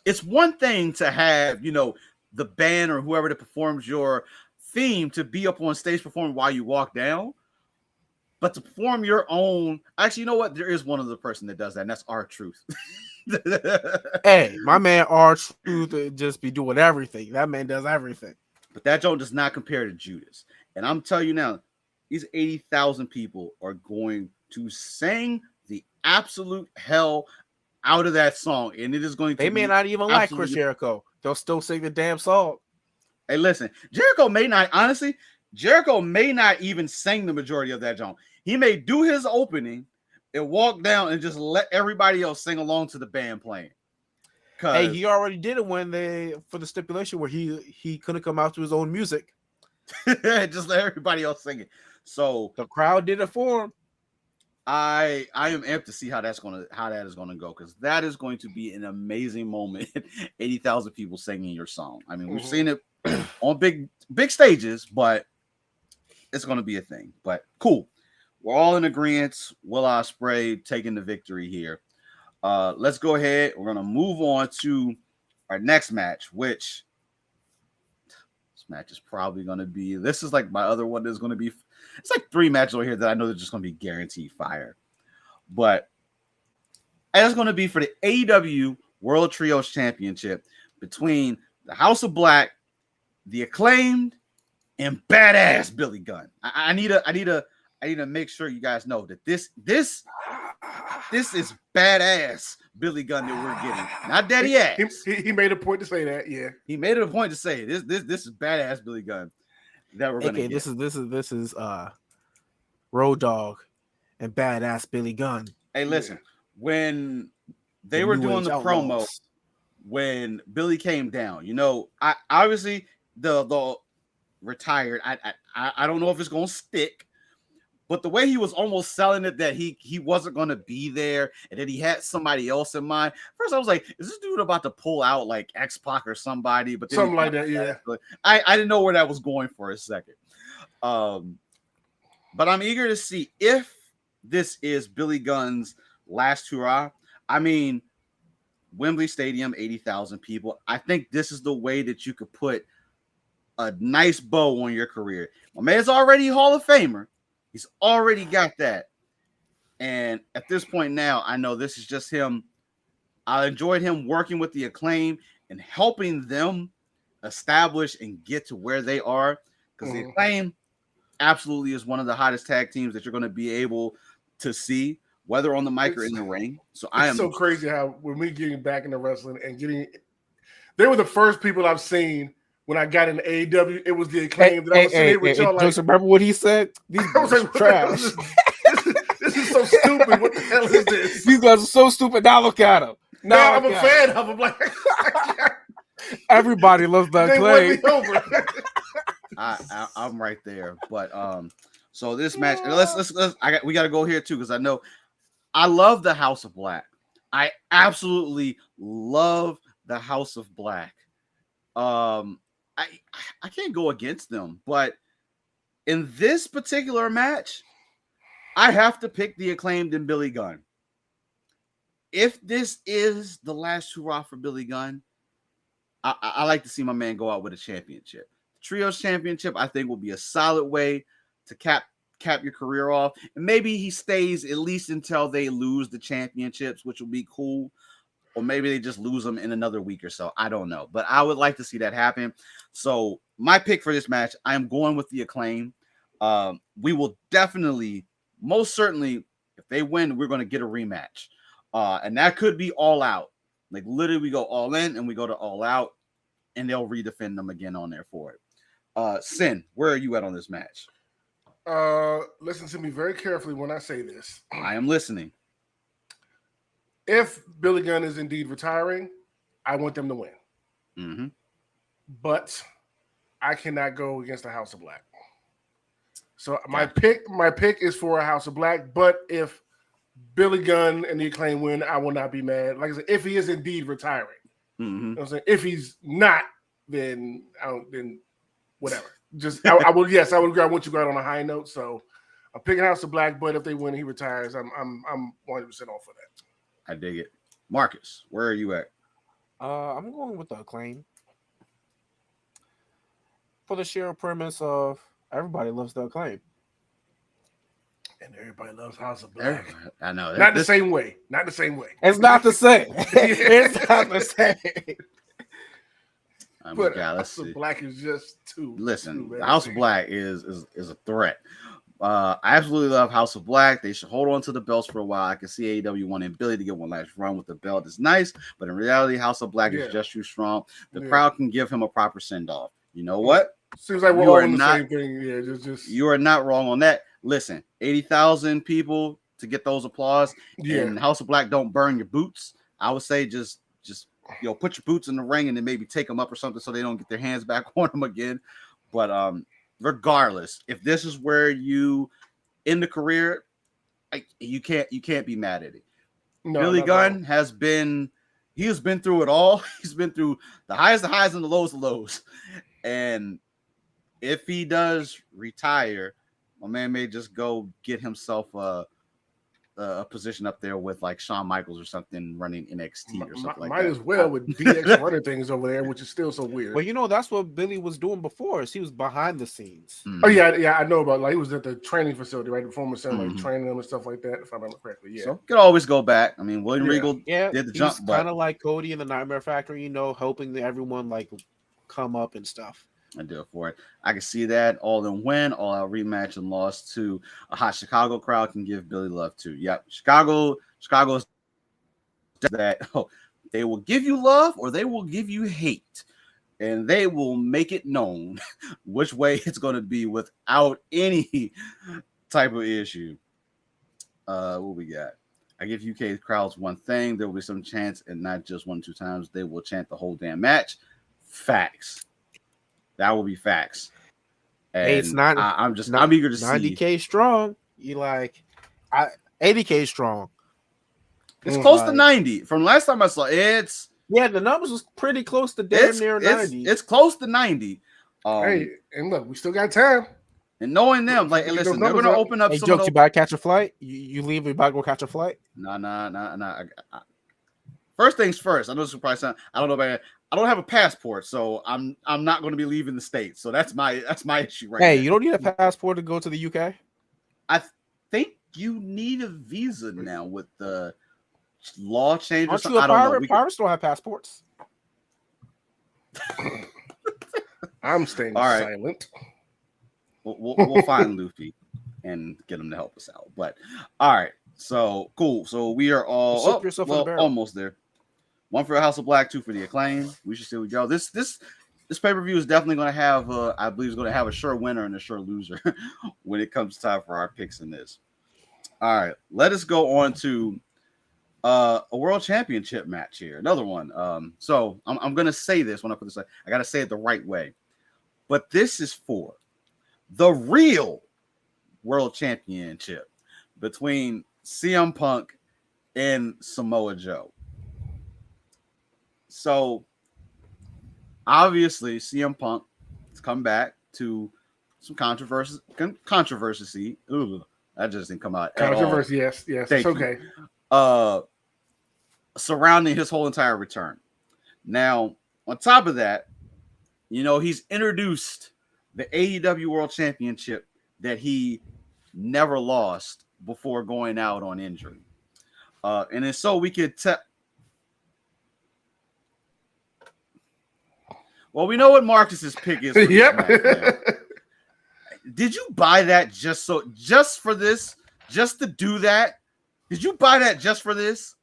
It's one thing to have, the band or whoever that performs your theme to be up on stage performing while you walk down. But to perform your own, actually, you know what? There is one other person that does that, and that's R-Truth. Hey, my man R-Truth just be doing everything. That man does everything. But that joke does not compare to Judas. And I'm telling you now, these 80,000 people are going to sing the absolute hell out of that song. And it is going to They may not even like Chris Jericho. They'll still sing the damn song. Hey, listen, Jericho may not even sing the majority of that joke. He may do his opening and walk down and just let everybody else sing along to the band playing. Hey, he already did it for the stipulation where he couldn't come out to his own music. Just let everybody else sing it. So the crowd did it for him. I am amped to see how that is gonna go, because that is going to be an amazing moment. 80,000 people singing your song. I mean, we've seen it on big stages, but it's going to be a thing. But cool. We're all in agreement. Will Ospreay taking the victory here. Let's go ahead. We're going to move on to our next match, which this match is probably going to be, this is like my other one that's going to be, it's like 3 matches over here that I know they're just going to be guaranteed fire. But it's going to be for the AEW World Trios Championship between the House of Black, the Acclaimed, and badass Billy Gunn. I need to make sure you guys know that this is badass Billy Gunn that we're getting, not daddy ass. He made a point to say that. Yeah, he made it a point to say this is badass Billy Gunn that we're going to get. This is Road Dogg and badass Billy Gunn. Hey, listen, when they were doing the promo, when Billy came down, I obviously the retired. I don't know if it's gonna stick, but the way he was almost selling it that he wasn't gonna be there and that he had somebody else in mind. First, I was like, is this dude about to pull out like X-Pac or somebody? But then something like that, yeah. I didn't know where that was going for a second. But I'm eager to see if this is Billy Gunn's last hurrah. I mean, Wembley Stadium, 80,000 people. I think this is the way that you could put a nice bow on your career. My man's already Hall of Famer. He's already got that. And at this point now, I know this is just him. I enjoyed him working with the Acclaim and helping them establish and get to where they are, because the Acclaim absolutely is one of the hottest tag teams that you're going to be able to see, whether on the mic or in the ring. So it's so crazy how when we getting back into wrestling and they were the first people I've seen when I got into AEW. It was the Acclaim that I was sitting here with y'all. Like, remember what he said? These guys are trash. This is so stupid. What the hell is this? These guys are so stupid. Now look at them. Now I'm a fan of them. Like, everybody loves the Acclaim. I'm right there, but so this match, we got to go here too, because I know I love the House of Black. I absolutely love the House of Black. I can't go against them, but in this particular match, I have to pick the Acclaimed and Billy Gunn. If this is the last hurrah for Billy Gunn, I like to see my man go out with a championship. The Trios Championship, I think, will be a solid way to cap your career off. And maybe he stays at least until they lose the championships, which will be cool. Or maybe they just lose them in another week or so. I don't know. But I would like to see that happen. So my pick for this match, I am going with the Acclaim. We will definitely, most certainly, if they win, we're going to get a rematch. And that could be All Out. Like, literally, we go all in and we go to All Out, and they'll redefend them again on there for it. Sin, where are you at on this match? Listen to me very carefully when I say this. I am listening. If Billy Gunn is indeed retiring, I want them to win. Mm-hmm. But I cannot go against the House of Black. So my pick is for a House of Black. But if Billy Gunn and the Acclaim win, I will not be mad. Like I said, if he is indeed retiring. Mm-hmm. You know what I'm saying? If he's not, then whatever. Just I would agree. I want you to go out on a high note. So I'm picking House of Black, but if they win, he retires. I'm 100% off for that. I dig it. Marcus, where are you at? I'm going with the Acclaim. For the sheer premise of everybody loves the Acclaim. And everybody loves House of Black. I know. Not the same way. Not the same way. It's not the same. It's not the same. But House of Black is just too. Listen, House of Black is a threat. I absolutely love House of Black. They should hold on to the belts for a while. I can see AEW wanting Billy to get one last run with the belt. It's nice, but in reality, House of Black is just too strong. The crowd can give him a proper send-off. You know what? Seems like we're all in the same thing. Yeah, just you are not wrong on that. Listen, 80,000 people to get those applause. Yeah. And House of Black don't burn your boots. I would say just put your boots in the ring and then maybe take them up or something so they don't get their hands back on them again. But regardless, if this is where you end the career, you can't be mad at it. No, Billy Gunn has been through it all. He's been through the highs and the lows. And if he does retire, my man may just go get himself a position up there with like Shawn Michaels or something running NXT or something like that. Might as well with DX running things over there, which is still so weird. Well, that's what Billy was doing before. Is he was behind the scenes. Mm-hmm. Oh yeah, I know about. Like he was at the training facility, right? The former center, like training them and stuff like that. If I remember correctly, yeah. So could always go back. I mean, William Regal did the jump, kind of like Cody in the Nightmare Factory, helping everyone like come up and stuff. I do it for it. I can see that all in win, all out rematch and loss to a hot Chicago crowd can give Billy love too. Yep, Chicago's that they will give you love or they will give you hate, and they will make it known which way it's going to be without any type of issue. What we got? I give UK crowds one thing: there will be some chance, and not just 1 or 2 times. They will chant the whole damn match. Facts. That will be facts. And hey, it's not. I'm eager to 90K strong. 80K strong. It's close to 90. From last time I saw it's the numbers was pretty close to damn near 90. It's close to 90. Hey, and look, we still got time. And knowing them, like, listen, they're going to open up. Hey, some jokes, you about to catch a flight? You leave, you about to go catch a flight? Nah. First things first. I know this will probably sound. I don't know about. I don't have a passport, so I'm not going to be leaving the States. So that's my issue right now. Hey, you don't need a passport to go to the UK? I think you need a visa now with the law change. Aren't you a pirate? Pirates don't have passports. I'm staying All right. silent. We'll find Luffy and get him to help us out. But all right, so cool. So we are all Slip yourself in the barrel. almost there. 1 for the House of Black, 2 for the Acclaim. We should see we go. This pay-per-view is definitely going to have, I believe, is going to have a sure winner and a sure loser when it comes time for our picks in this. All right, let us go on to a world championship match here. Another one. So I'm going to say this when I put this. I got to say it the right way. But this is for the real world championship between CM Punk and Samoa Joe. So obviously CM Punk has come back to some controversy. Ooh, that just didn't come out. Controversy, yes, it's okay. Surrounding his whole entire return. Now, on top of that, he's introduced the AEW World Championship that he never lost before going out on injury. And then so we could tell. Well, we know what Marcus's pick is. Yep. Did you buy that just for this? Just to do that? Did you buy that just for this?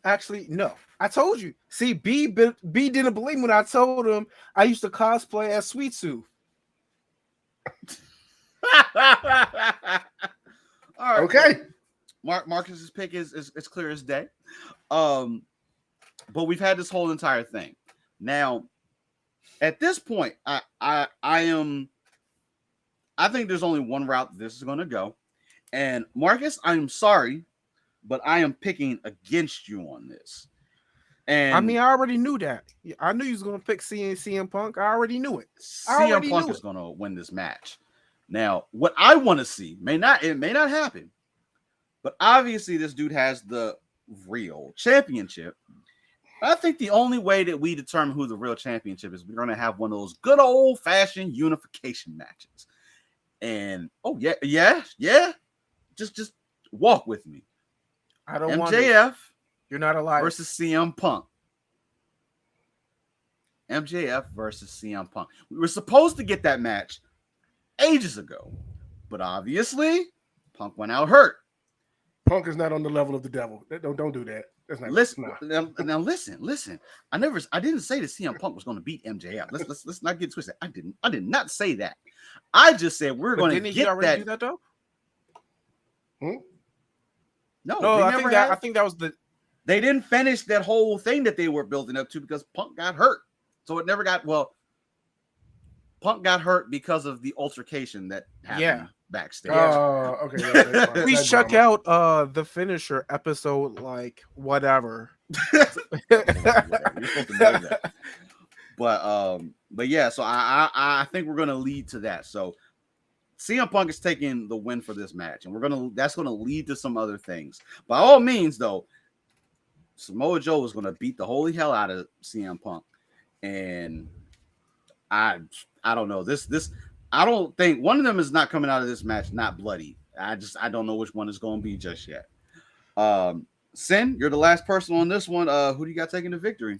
Actually, no. I told you. See, B didn't believe me when I told him I used to cosplay as Sweet Tooth. All right. Okay. Marcus's pick is clear as day. But we've had this whole entire thing. Now, at this point, I think there's only one route this is going to go. And Marcus, I'm sorry, but I am picking against you on this. And I mean, I already knew that. I knew you was going to pick CM Punk. I already knew it. CM Punk is going to win this match. Now, what I want to see may not happen, but obviously this dude has the real championship. I think the only way that we determine who the real championship is, we're going to have one of those good old-fashioned unification matches. And just walk with me. I don't want MJF. You're not alive. Versus CM Punk. MJF versus CM Punk. We were supposed to get that match ages ago, but obviously Punk went out hurt. Punk is not on the level of the devil. Don't do that. That's not. Listen, now listen. I didn't say that CM Punk was going to beat MJF. Let's not get twisted. I did not say that. I just said we're going to get he already do that though? No, I think that was the. They didn't finish that whole thing that they were building up to because Punk got hurt. So it never got Punk got hurt because of the altercation that happened backstage. Okay. Please check out the finisher episode, like whatever. You're supposed to know that. But yeah, so I think we're gonna lead to that. So CM Punk is taking the win for this match, and that's gonna lead to some other things. By all means, though, Samoa Joe is gonna beat the holy hell out of CM Punk, and I don't know this. I don't think one of them is not coming out of this match not bloody. I don't know which one is going to be just yet. Sin, you're the last person on this one. Who do you got taking the victory?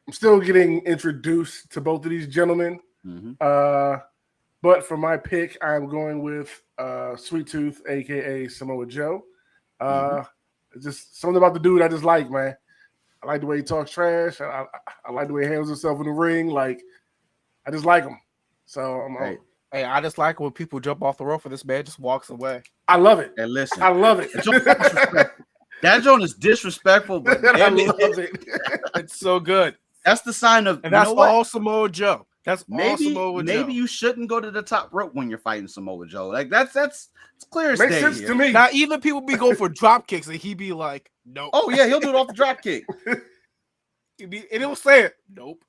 I'm still getting introduced to both of these gentlemen. Mm-hmm. But for my pick, I'm going with Sweet Tooth, aka Samoa Joe. Just something about the dude I just like, man. I like the way he talks trash. I like the way he handles himself in the ring. Like, I just like him. So hey, I just like when people jump off the rope for this man just walks away. I love it. And listen, I love it. That joint is disrespectful, but I love it. It's so good. That's the sign of, and that's all Samoa Joe. That's all Samoa Joe. Maybe you shouldn't go to the top rope when you're fighting Samoa Joe. Like that's it's clear as day. Makes sense to me. Now even people be going for drop kicks and he be like, nope. Oh yeah, he'll do it off the drop kick. And he'll say it. Nope.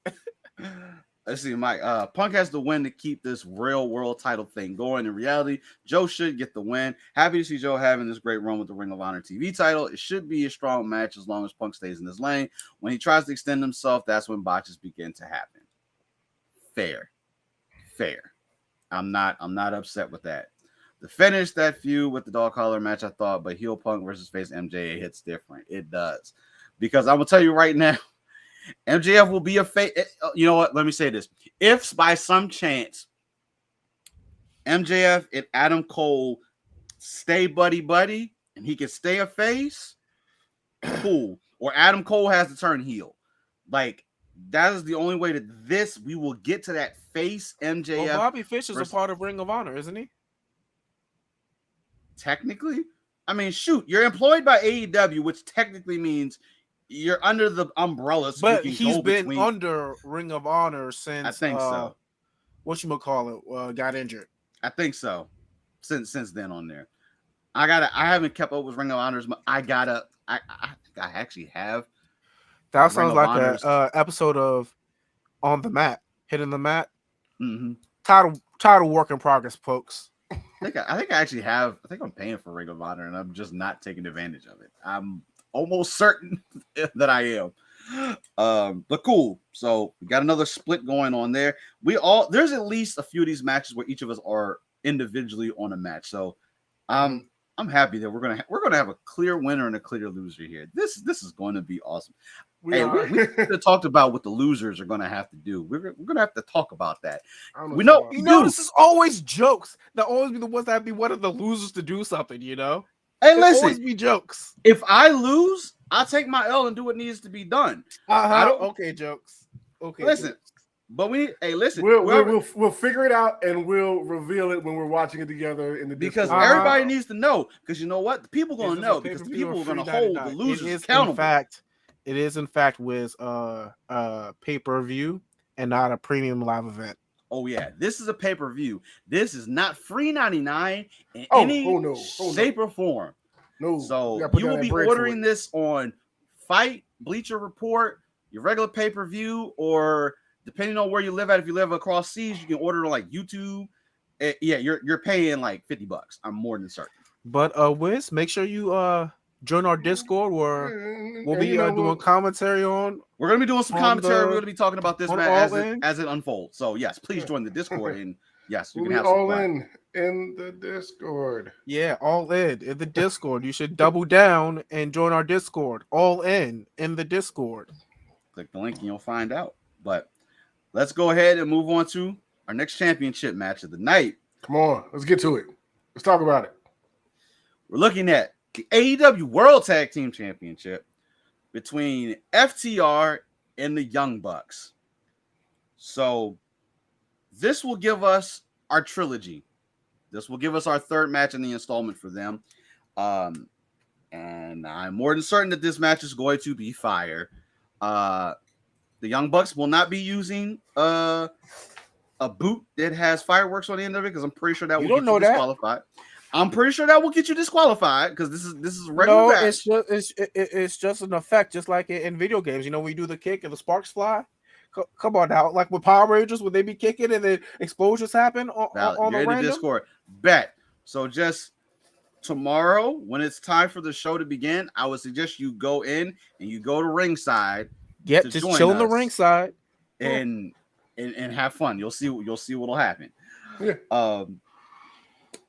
Let's see, Mike. Punk has the win to keep this real world title thing going. In reality, Joe should get the win. Happy to see Joe having this great run with the Ring of Honor TV title. It should be a strong match as long as Punk stays in his lane. When he tries to extend himself, that's when botches begin to happen. Fair. I'm not upset with that. The finish, that feud with the dog collar match, I thought, but heel Punk versus face MJ, it hits different. It does. because I'm gonna tell you right now, MJF will be a face. You know what? Let me say this: if by some chance MJF and Adam Cole stay buddy, and he can stay a face, cool. Or Adam Cole has to turn heel. Like, that is the only way that we will get to that face MJF. Well, Bobby Fish is a part of Ring of Honor, isn't he? Technically, I mean, shoot, you're employed by AEW, which technically means you're under the umbrella. So but he's been under Ring of Honor since I think so. Whatchamacallit got injured. I think so. Since then on there, I haven't kept up with Ring of Honors. I think I actually have. That sounds like an episode of On the Mat, Hitting the Mat. Mm-hmm. Title work in progress, folks. I think I actually have. I think I'm paying for Ring of Honor, and I'm just not taking advantage of it. I'm almost certain that I am. But cool. So we got another split going on there. There's at least a few of these matches where each of us are individually on a match. So I'm happy that we're gonna have a clear winner and a clear loser here. This is going to be awesome. We talked about what the losers are going to have to do. We're going to have to talk about that. We know. This is always jokes. They'll always be the ones that be one of the losers to do something. You know. Hey, listen. Always be jokes. If I lose, I'll take my L and do what needs to be done. Okay, jokes. Okay, listen. Jokes. But listen. We'll figure it out and we'll reveal it when we're watching it together in the because everybody needs to know. Because you know what, the people going to know because the people are going to hold the losers accountable. It is in fact with pay-per-view and not a premium live event. Oh yeah, this is a pay-per-view. This is not free 99 in any shape or form. No. So you will be ordering this on Fight, Bleacher Report, your regular pay-per-view, or depending on where you live at, if you live across seas, you can order it like YouTube. Yeah, you're paying like $50. I'm more than certain. But Wiz, make sure you join our Discord where we'll be doing commentary on. We're gonna be doing some commentary. We're gonna be talking about this match as it unfolds. So yes, please join the Discord and yes, you can have all in the Discord. Yeah, all in the Discord. You should double down and join our Discord. All in the Discord. Click the link and you'll find out. But let's go ahead and move on to our next championship match of the night. Come on, let's get to it. Let's talk about it. We're looking at the AEW World Tag Team Championship between FTR and the Young Bucks. So this will give us our trilogy. This will give us our third match in the installment for them. And I'm more than certain that this match is going to be fire. The Young Bucks will not be using a boot that has fireworks on the end of it because I'm pretty sure that will get you disqualified. I'm pretty sure that will get you disqualified because this is regular. No, it's just an effect, just like in video games. You know, when you do the kick and the sparks fly. Come on now, like with Power Rangers, would they be kicking and then explosions happen on the random? Discord? Bet. So just tomorrow, when it's time for the show to begin, I would suggest you go in and you go to ringside. Yep, just chill in the ringside and have fun. You'll see what'll happen. Yeah.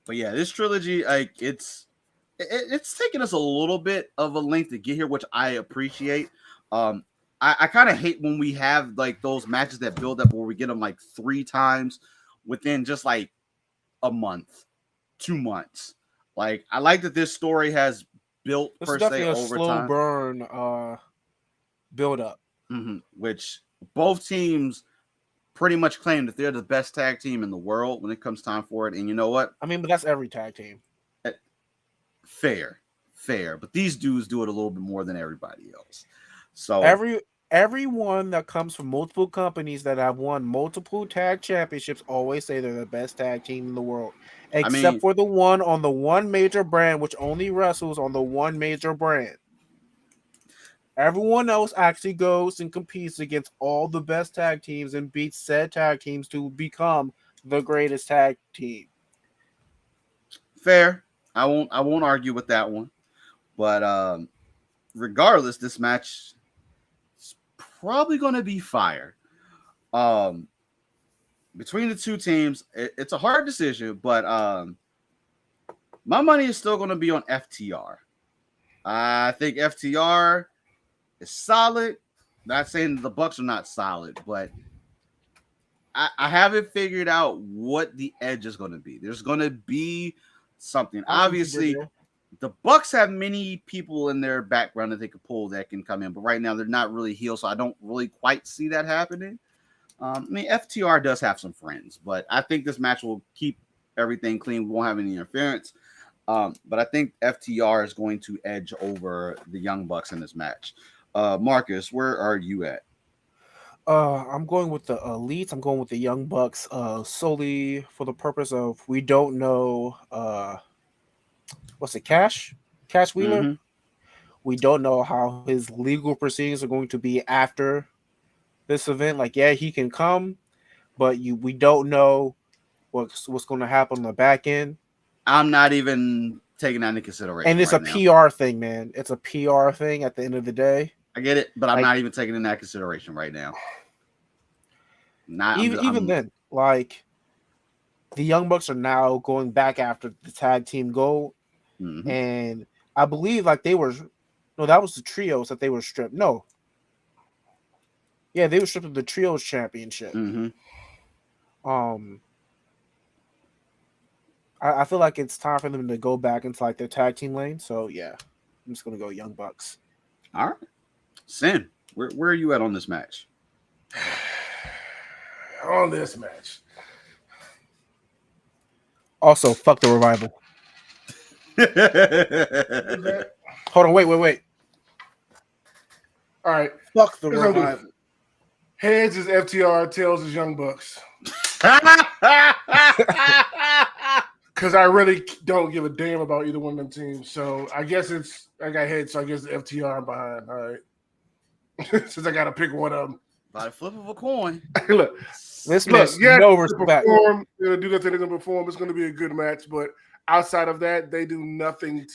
But yeah, this trilogy, like it's taken us a little bit of a length to get here, which I appreciate. I kind of hate when we have like those matches that build up where we get them like 3 times within just like a month, 2 months. Like I like that this story has built it's per definitely se a over slow time. burn build up. Which both teams pretty much claim that they're the best tag team in the world when it comes time for it. And you know what? I mean, but that's every tag team. Fair. But these dudes do it a little bit more than everybody else. So everyone that comes from multiple companies that have won multiple tag championships always say they're the best tag team in the world. Except for the one on the one major brand, which only wrestles on the one major brand. Everyone else actually goes and competes against all the best tag teams and beats said tag teams to become the greatest tag team. Fair. I won't argue with that one. But regardless, this match is probably going to be fire. Between the two teams, it's a hard decision, but my money is still going to be on FTR. I think FTR is solid. Not saying the Bucks are not solid, but I haven't figured out what the edge is going to be. There's going to be something. Obviously, the Bucks have many people in their background that they could pull that can come in, but right now they're not really healed, so I don't really quite see that happening. I mean, FTR does have some friends, but I think this match will keep everything clean. We won't have any interference. But I think FTR is going to edge over the Young Bucks in this match. Marcus, where are you at? I'm going with the Elites. I'm going with the Young Bucks solely for the purpose of we don't know what's it, Cash Wheeler? Mm-hmm. We don't know how his legal proceedings are going to be after this event. Like, yeah, he can come, but we don't know what's going to happen on the back end. I'm not even taking that into consideration. And it's right a now. PR thing, man. It's a PR thing at the end of the day. I get it, but I'm not even taking in that consideration right now. Not even then, like the Young Bucks are now going back after the tag team gold, and I believe like that was the trios that they were stripped. No, yeah, they were stripped of the trios championship. I feel like it's time for them to go back into like their tag team lane. So yeah, I'm just gonna go Young Bucks. All right, Sin, where are you at on this match? On this match. Also, fuck the Revival. Hold on, wait. All right. Fuck the Revival. Heads is FTR, tails is Young Bucks. Because I really don't give a damn about either one of them teams. So I guess I got heads, so I guess FTR behind. All right. Since I got to pick one of them. By the flip of a coin. Look, this match, no respect. They're going to do nothing. They're going to perform. It's going to be a good match. But outside of that, they do nothing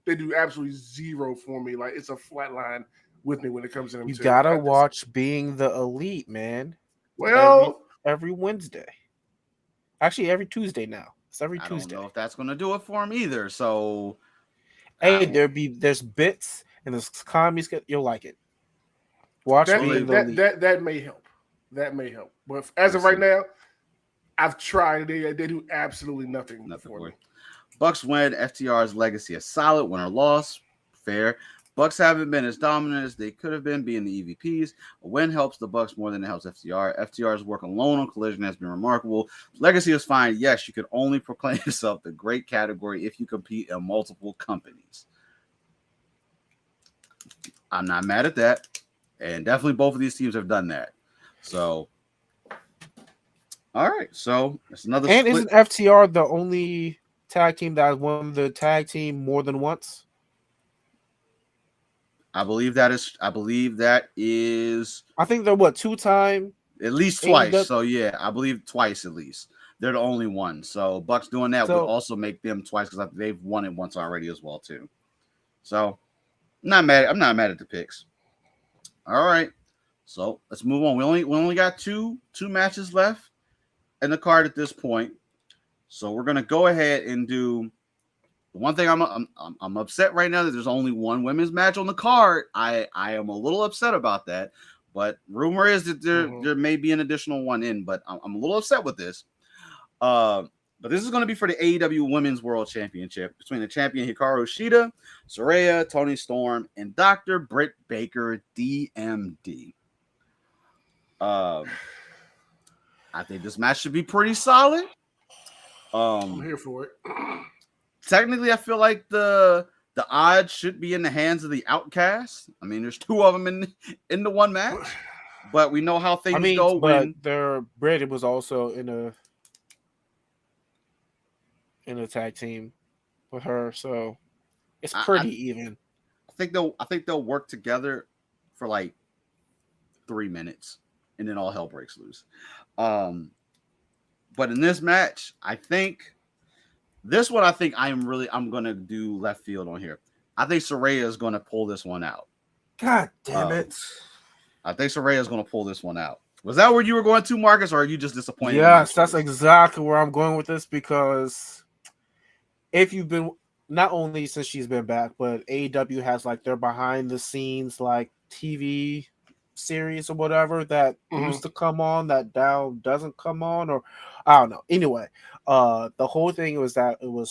they do absolutely zero for me. Like, it's a flat line with me when it comes to them. You got to watch Being the Elite, man. Well, every Wednesday. Actually, every Tuesday now. It's every Tuesday. I don't know if that's going to do it for him either. So, hey, there's bits and there's comedies. You'll like it. Watch that may help. That may help. But as of right now, I've tried. They do absolutely nothing for me. Bucks win. FTR's legacy is solid. Win or loss, fair. Bucks haven't been as dominant as they could have been, being the EVPs. A win helps the Bucks more than it helps FTR. FTR's work alone on Collision has been remarkable. Legacy is fine. Yes, you could only proclaim yourself the great category if you compete in multiple companies. I'm not mad at that. And definitely both of these teams have done that. So, all right. So, it's another And split. isn't FTR the only tag team that has won the tag team more than once? I believe that is. I think they're what, 2-time? At least twice. So, yeah, I believe twice at least. They're the only one. So, Bucks doing that would also make them twice because they've won it once already as well, too. So, I'm not mad at the picks. All right, so let's move on. We only got two matches left in the card at this point, so we're gonna go ahead and do the one thing. I'm upset right now that there's only one women's match on the card. I am a little upset about that, but rumor is that there may be an additional one in, but I'm a little upset with this. But this is going to be for the AEW Women's World Championship between the champion Hikaru Shida, Saraya, Toni Storm, and Dr. Britt Baker, DMD. I think this match should be pretty solid. I'm here for it. Technically, I feel like the odds should be in the hands of the Outcasts. I mean, there's two of them in the one match, but we know how things go. But Britt was also in a tag team with her, so it's pretty even. I think they'll work together for like 3 minutes, and then all hell breaks loose. But in this match, I think I'm gonna do left field on here. I think Saraya is gonna pull this one out. God damn it! I think Saraya is gonna pull this one out. Was that where you were going to, Marcus, or are you just disappointed? Yes, that's exactly where I'm going with this because if you've been not only since she's been back, but AEW has like their behind the scenes like TV series or whatever that used to come on that now doesn't come on, or I don't know. Anyway, the whole thing was that it was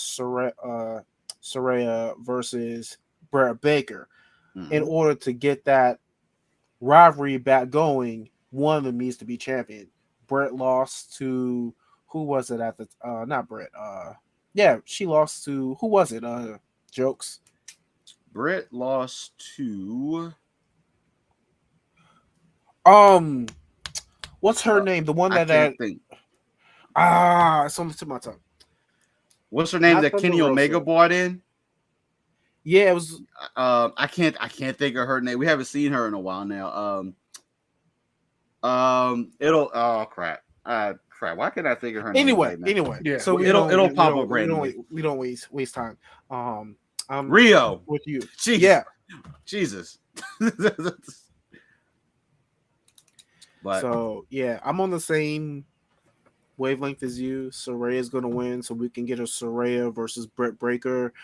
Saraya versus Brett Baker. In order to get that rivalry back going, one of them needs to be champion. Brett lost to who was it at the not Brett. Yeah, she lost to who was it? Jokes. Brett lost to what's her name? The one I that can't think. it's on the tip of my tongue. What's her name Not that Thunder Kenny Omega Rosa. brought in? Yeah, it was. I can't think of her name. We haven't seen her in a while now. It'll. Oh crap. Crap. Why can't I think of her name? Anyway, right now? Yeah. So it'll pop up randomly. We don't waste time. I'm Rio with you. Jeez. Yeah. Jesus. But So yeah, I'm on the same wavelength as you. Saraya's gonna win, so we can get a Saraya versus Brett Breaker,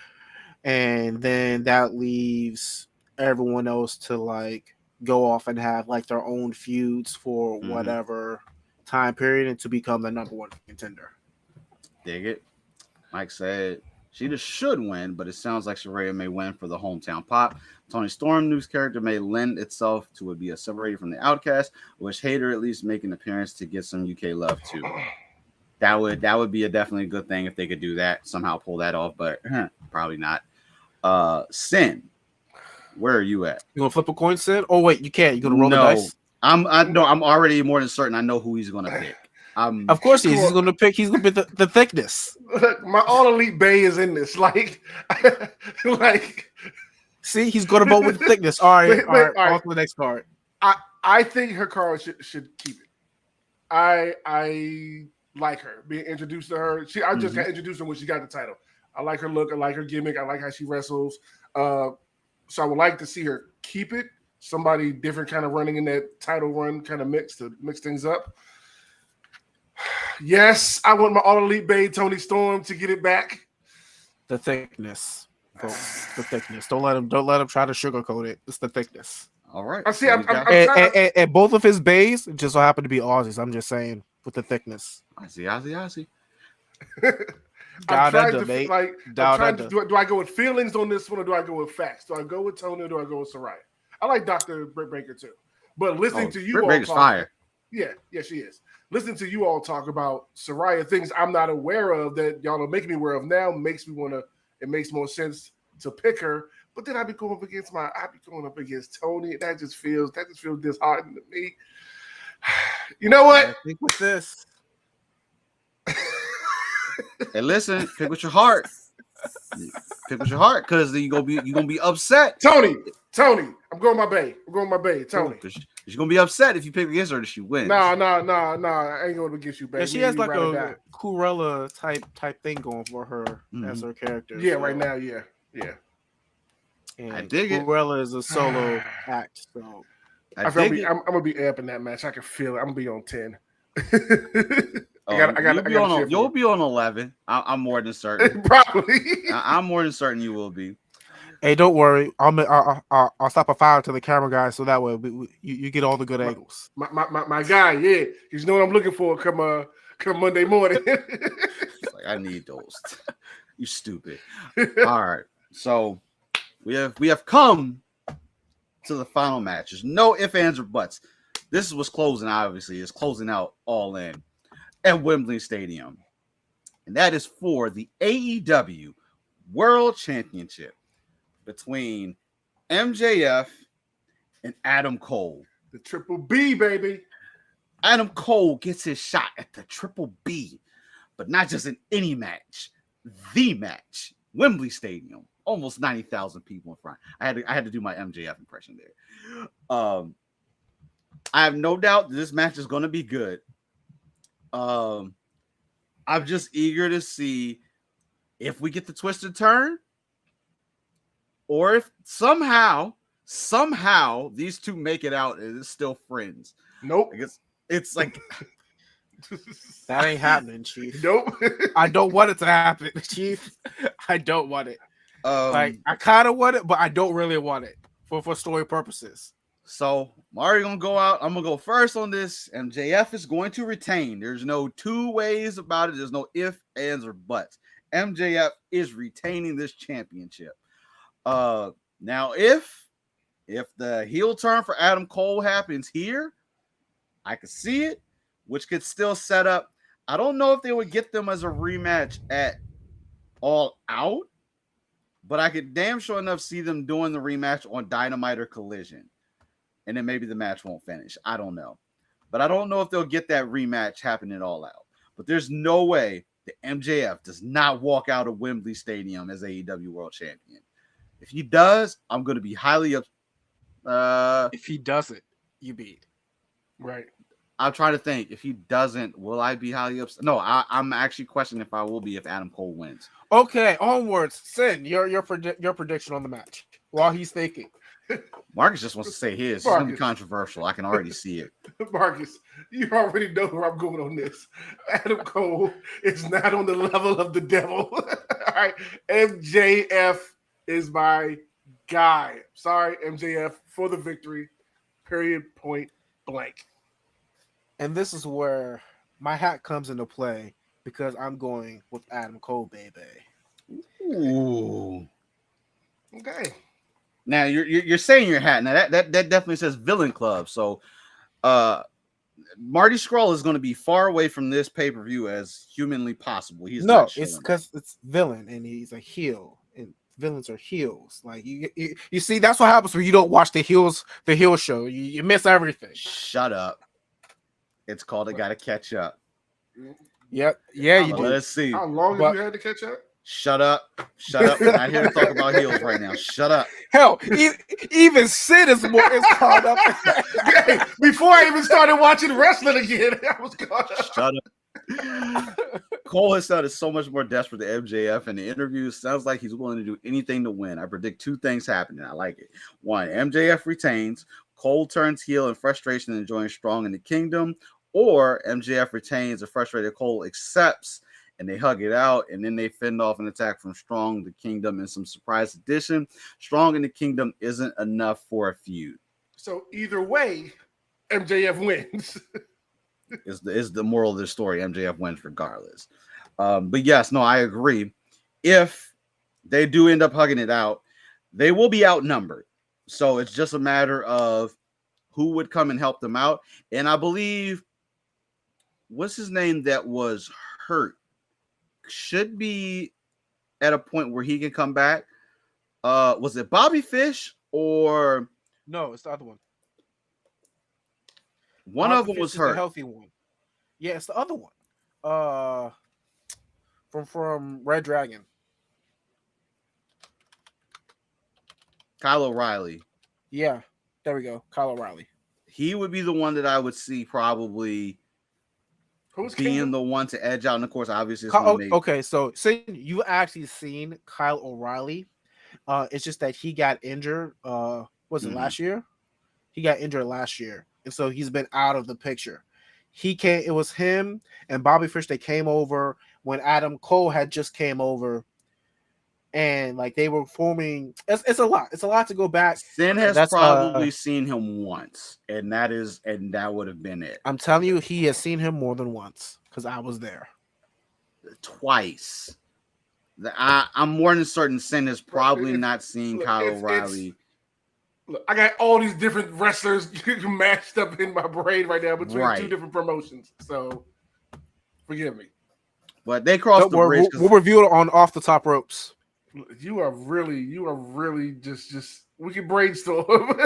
and then that leaves everyone else to like go off and have like their own feuds for whatever time period and to become the number one contender. dig it. Mike said she just should win, but it sounds like Saraya may win for the hometown pop. Tony Storm news character may lend itself to be a separated from the Outcast, which Hater at least make an appearance to get some UK love too. That would be a definitely good thing if they could do that, somehow pull that off, but probably not. Sin, where are you at? You gonna flip a coin, Sid? Oh wait, you can't. You gonna roll the dice? I'm already more than certain I know who he's gonna pick. Of course he is. He's gonna pick the thickness. My All Elite Bay is in this. Like see, he's gonna vote with the thickness. All right. On to the next card. I think her card should keep it. I like her being introduced to her. I just got introduced to her when she got the title. I like her look. I like her gimmick. I like how she wrestles. So I would like to see her keep it. Somebody different kind of running in that title run kind of mix things up. Yes, I want my All Elite Bay Tony Storm to get it back. The thickness. The thickness. Don't let him try to sugarcoat it. It's the thickness. All right. I see. I'm and both of his bays just so happen to be Aussies. I'm just saying with the thickness. I see. I'm trying to do I go with feelings on this one or do I go with facts? Do I go with Tony or do I go with Saraya? I like Dr. Britt Baker too. But listening to you Britt all Baker's talk, fire. Yeah, she is. Listening to you all talk about Saraya, things I'm not aware of that y'all are making me aware of now makes me want to. It makes more sense to pick her. But then I'd be going up against Tony. That just feels disheartening to me. You know what? I think with this. Hey, listen, pick with your heart. Pick with your heart, because you're gonna be upset. Tony, I'm going my bay. Tony. She's gonna be upset if you pick against her if she wins. No, I ain't going against you, baby. Yeah, she has like a Cruella type thing going for her as her character. Yeah, right now, yeah. And I dig it. Cruella is a solo act, so I'm gonna be amping that match. I can feel it. I'm gonna be on 10. You'll be on 11. I'm more than certain. Probably. I'm more than certain you will be. Hey, don't worry. I'll stop a fire to the camera guy, so that way you get all the good angles. My guy, yeah. You know what I'm looking for come Monday morning. Like, I need those. You stupid. All right. So we have come to the final match. There's no ifs, ands, or buts. This was closing, obviously. It's closing out All In at Wembley Stadium. And that is for the AEW World Championship between MJF and Adam Cole. The Triple B, baby. Adam Cole gets his shot at the Triple B, but not just in any match. The match. Wembley Stadium. Almost 90,000 people in front. I had to do my MJF impression there. I have no doubt that this match is going to be good. I'm just eager to see if we get the twisted turn, or if somehow these two make it out and it's still friends. Nope. It's like that ain't happening, Chief. Nope. I don't want it to happen, Chief. I don't want it. Like I kind of want it, but I don't really want it for story purposes. So I'm already gonna go out. I'm gonna go first on this. MJF is going to retain. There's no two ways about it. There's no ifs, ands, or buts. MJF is retaining this championship. Now if the heel turn for Adam Cole happens here, I could see it, which could still set up. I don't know if they would get them as a rematch at All Out, but I could damn sure enough see them doing the rematch on Dynamite or Collision. And then maybe the match won't finish. I don't know. But I don't know if they'll get that rematch happening All Out. But there's no way that MJF does not walk out of Wembley Stadium as AEW World Champion. If he does, I'm going to be highly upset. If he doesn't, you beat. Right. I'm trying to think. If he doesn't, will I be highly upset? No, I'm actually questioning if I will be if Adam Cole wins. Okay, onwards. Sin, your prediction on the match while he's thinking. Marcus just wants to say his. It's going to be controversial. I can already see it. Marcus, you already know where I'm going on this. Adam Cole is not on the level of the devil. All right. MJF is my guy. Sorry, MJF, for the victory. Period. Point blank. And this is where my hat comes into play because I'm going with Adam Cole, baby. Ooh. Okay. Now you're saying your hat. Now that definitely says Villain Club. So Marty Scurll is going to be far away from this pay-per-view as humanly possible. It's because it's villain and he's a heel. And villains are heels. Like you see, that's what happens when you don't watch the heel show. You miss everything. Shut up. It's called I Gotta Catch Up. Yep. Yeah, you do. Let's see. How long have you had to catch up? Shut up. We're not here to talk about heels right now. Shut up. Hell, even Sid is caught up. Hey, before I even started watching wrestling again, I was caught up. Shut up. Cole has sounded so much more desperate than MJF in the interview. Sounds like he's willing to do anything to win. I predict two things happening. I like it. One, MJF retains. Cole turns heel in frustration and joins Strong in the Kingdom. Or MJF retains, a frustrated Cole accepts, and they hug it out, and then they fend off an attack from Strong, the Kingdom, in some surprise addition. Strong in the Kingdom isn't enough for a feud. So either way, MJF wins. is the moral of the story. MJF wins regardless. But yes, no, I agree. If they do end up hugging it out, they will be outnumbered. So it's just a matter of who would come and help them out. And I believe, what's his name that was hurt should be at a point where he can come back. Was it Bobby Fish or no? It's the other one. One Bobby of them Fish was is hurt. The healthy one. Yeah, it's the other one. From Red Dragon. Kyle O'Reilly. Yeah, there we go. Kyle O'Reilly. He would be the one that I would see probably being the one to edge out. And of course, obviously, okay. So you actually seen Kyle O'Reilly. It's just that he got injured. Was it last year? He got injured last year, and so he's been out of the picture. It was him and Bobby Fish. They came over when Adam Cole had just came over. And like they were forming, it's a lot. It's a lot to go back. Sin has probably seen him once, and that would have been it. I'm telling you, he has seen him more than once because I was there twice. I'm more than certain Sin has probably not seen Kyle O'Reilly. Look, I got all these different wrestlers matched up in my brain right now between two different promotions. So forgive me. But they crossed the bridge. We'll review it on Off the Top Ropes. You are really just we can brainstorm.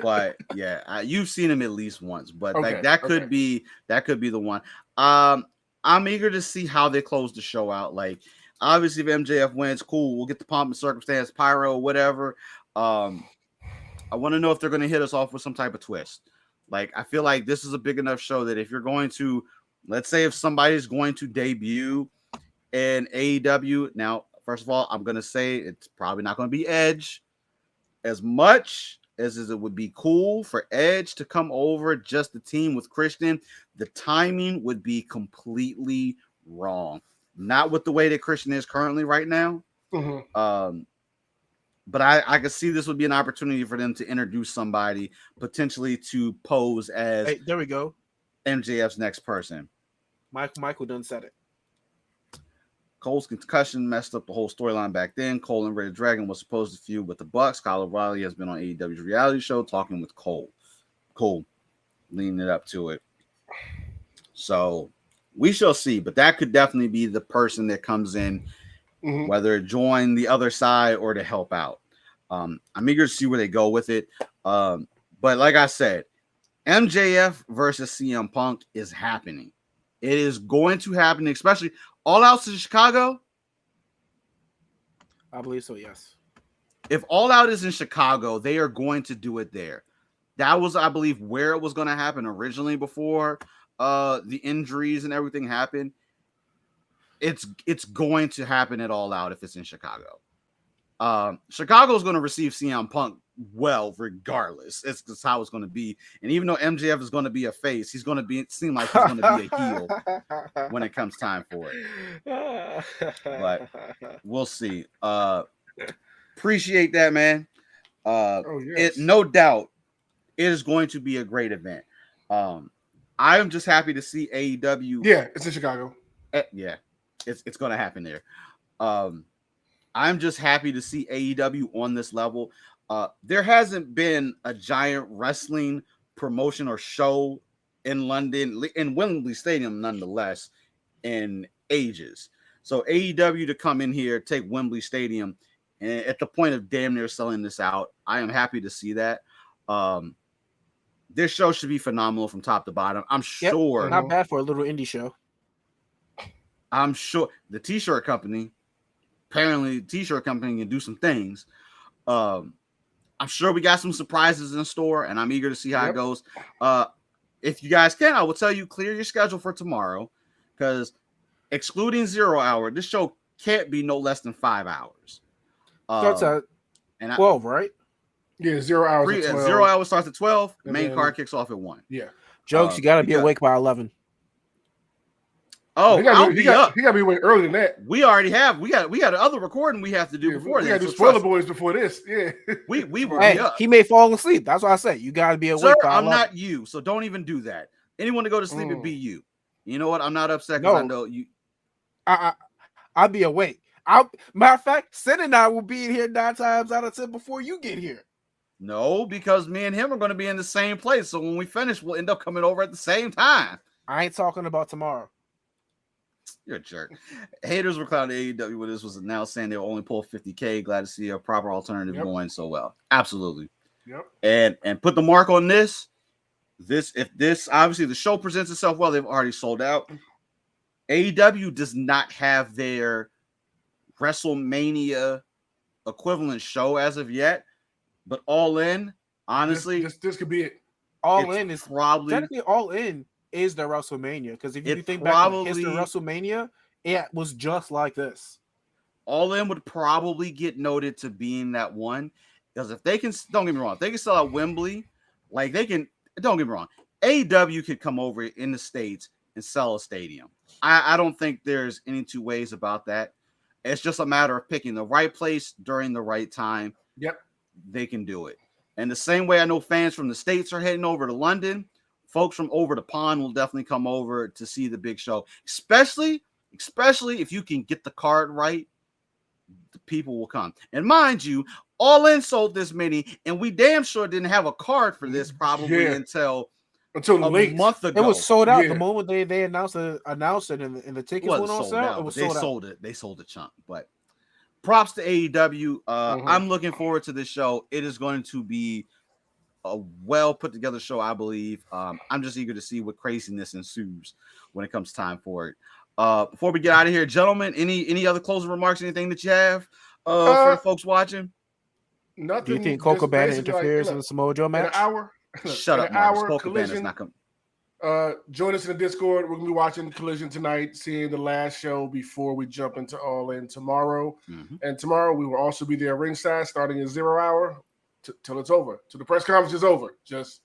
But yeah, you've seen him at least once. But that could be the one. I'm eager to see how they close the show out. Like, obviously, if MJF wins, cool. We'll get the pomp and circumstance, pyro, whatever. I want to know if they're going to hit us off with some type of twist. Like, I feel like this is a big enough show that if you're going to, let's say, if somebody's going to debut in AEW, now, first of all, I'm going to say it's probably not going to be Edge. As much as it would be cool for Edge to come over just the team with Christian, the timing would be completely wrong. Not with the way that Christian is currently right now. But I could see this would be an opportunity for them to introduce somebody potentially to pose as Hey, there we go. MJF's next person. Michael done said it. Cole's concussion messed up the whole storyline back then. Cole and Red Dragon was supposed to feud with the Bucks. Kyle O'Reilly has been on AEW's reality show talking with Cole. Cole leaning it up to it. So we shall see, but that could definitely be the person that comes in, whether join the other side or to help out. I'm eager to see where they go with it. But like I said, MJF versus CM Punk is happening. It is going to happen, especially All Out's in Chicago. I believe so, yes. If All Out is in Chicago, they are going to do it there. That was, I believe, where it was going to happen originally before the injuries and everything happened. It's going to happen at All Out if it's in Chicago. Chicago is going to receive CM Punk well, regardless. It's just how it's going to be. And even though MJF is going to be a face, he's going to seem like he's going to be a heel when it comes time for it. But we'll see. Appreciate that, man. It no doubt it is going to be a great event. I am just happy to see AEW. Yeah, it's in Chicago. Yeah, it's going to happen there. I'm just happy to see AEW on this level. There hasn't been a giant wrestling promotion or show in London, in Wembley Stadium, nonetheless, in ages. So AEW to come in here, take Wembley Stadium, and at the point of damn near selling this out, I am happy to see that. This show should be phenomenal from top to bottom. I'm sure. Not bad for a little indie show. I'm sure the T-shirt company, apparently the T-shirt company can do some things. I'm sure we got some surprises in store, and I'm eager to see how it goes. If you guys can, I will tell you, clear your schedule for tomorrow, because excluding 0 hour, this show can't be no less than 5 hours. Starts at 12, right? Yeah, 0 hours. 0 hours starts at 12. The main card kicks off at 1. Yeah. Jokes, you got to be awake by 11. Oh, he got to be awake earlier than that. We already have. We got another recording we have to do before that. We got to do Spoiler Boys before this. Yeah. We will be up. He may fall asleep. That's what I said. You got to be awake. Sir, by I'm 11. not you, so don't even do that. Anyone to go to sleep, it'd be you. You know what? I'm not upset because I know you. I'll be awake. Matter of fact, Sid and I will be in here 9 times out of 10 before you get here. No, because me and him are going to be in the same place. So when we finish, we'll end up coming over at the same time. I ain't talking about tomorrow. You're a jerk. Haters were clowning AEW when this was announced, saying they'll only pull 50K. Glad to see a proper alternative going so well. Absolutely. Yep. And put the mark on this. If this obviously the show presents itself well, they've already sold out. AEW does not have their WrestleMania equivalent show as of yet, but All In, honestly, this could be it. All In is probably technically All In is the WrestleMania, because if you think back to history of WrestleMania, it was just like this. All In would probably get noted to being that one, because if they can, don't get me wrong, if they can sell out Wembley, like they can, don't get me wrong, AEW could come over in the States and sell a stadium. I don't think there's any two ways about that. It's just a matter of picking the right place during the right time. Yep. They can do it. And the same way I know fans from the States are heading over to London, folks from over the pond will definitely come over to see the big show, especially if you can get the card right. The people will come. And mind you, All In sold this many, and we damn sure didn't have a card for this probably until a month ago. It was sold out the moment they announced it, and the tickets went on sale. It was sold out. They sold a chunk, but props to AEW. I'm looking forward to this show. It is going to be a well put together show, I believe. I'm just eager to see what craziness ensues when it comes time for it. Before we get out of here, gentlemen, any other closing remarks? Anything that you have for the folks watching? Nothing. Do you think Colt Cabana interferes in the Samoa Joe match? In an hour. Shut up, Marcus. Collision. Not join us in the Discord. We're gonna be watching Collision tonight, seeing the last show before we jump into All In tomorrow. And tomorrow we will also be there ringside, starting at 0 hour till it's over. Till the press conference is over. Just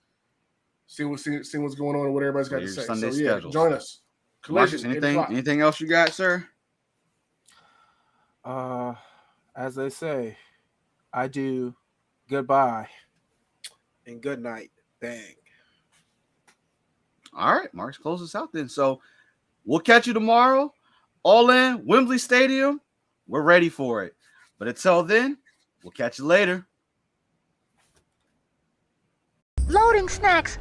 see what's going on and what everybody's got to say. Sunday so yeah, schedules. join us. Collision. Marcus, anything else you got, sir? As they say, I do goodbye and good night. Bang. All right, Mark's close us out then. So we'll catch you tomorrow. All in Wembley Stadium. We're ready for it. But until then, we'll catch you later. Loading snacks.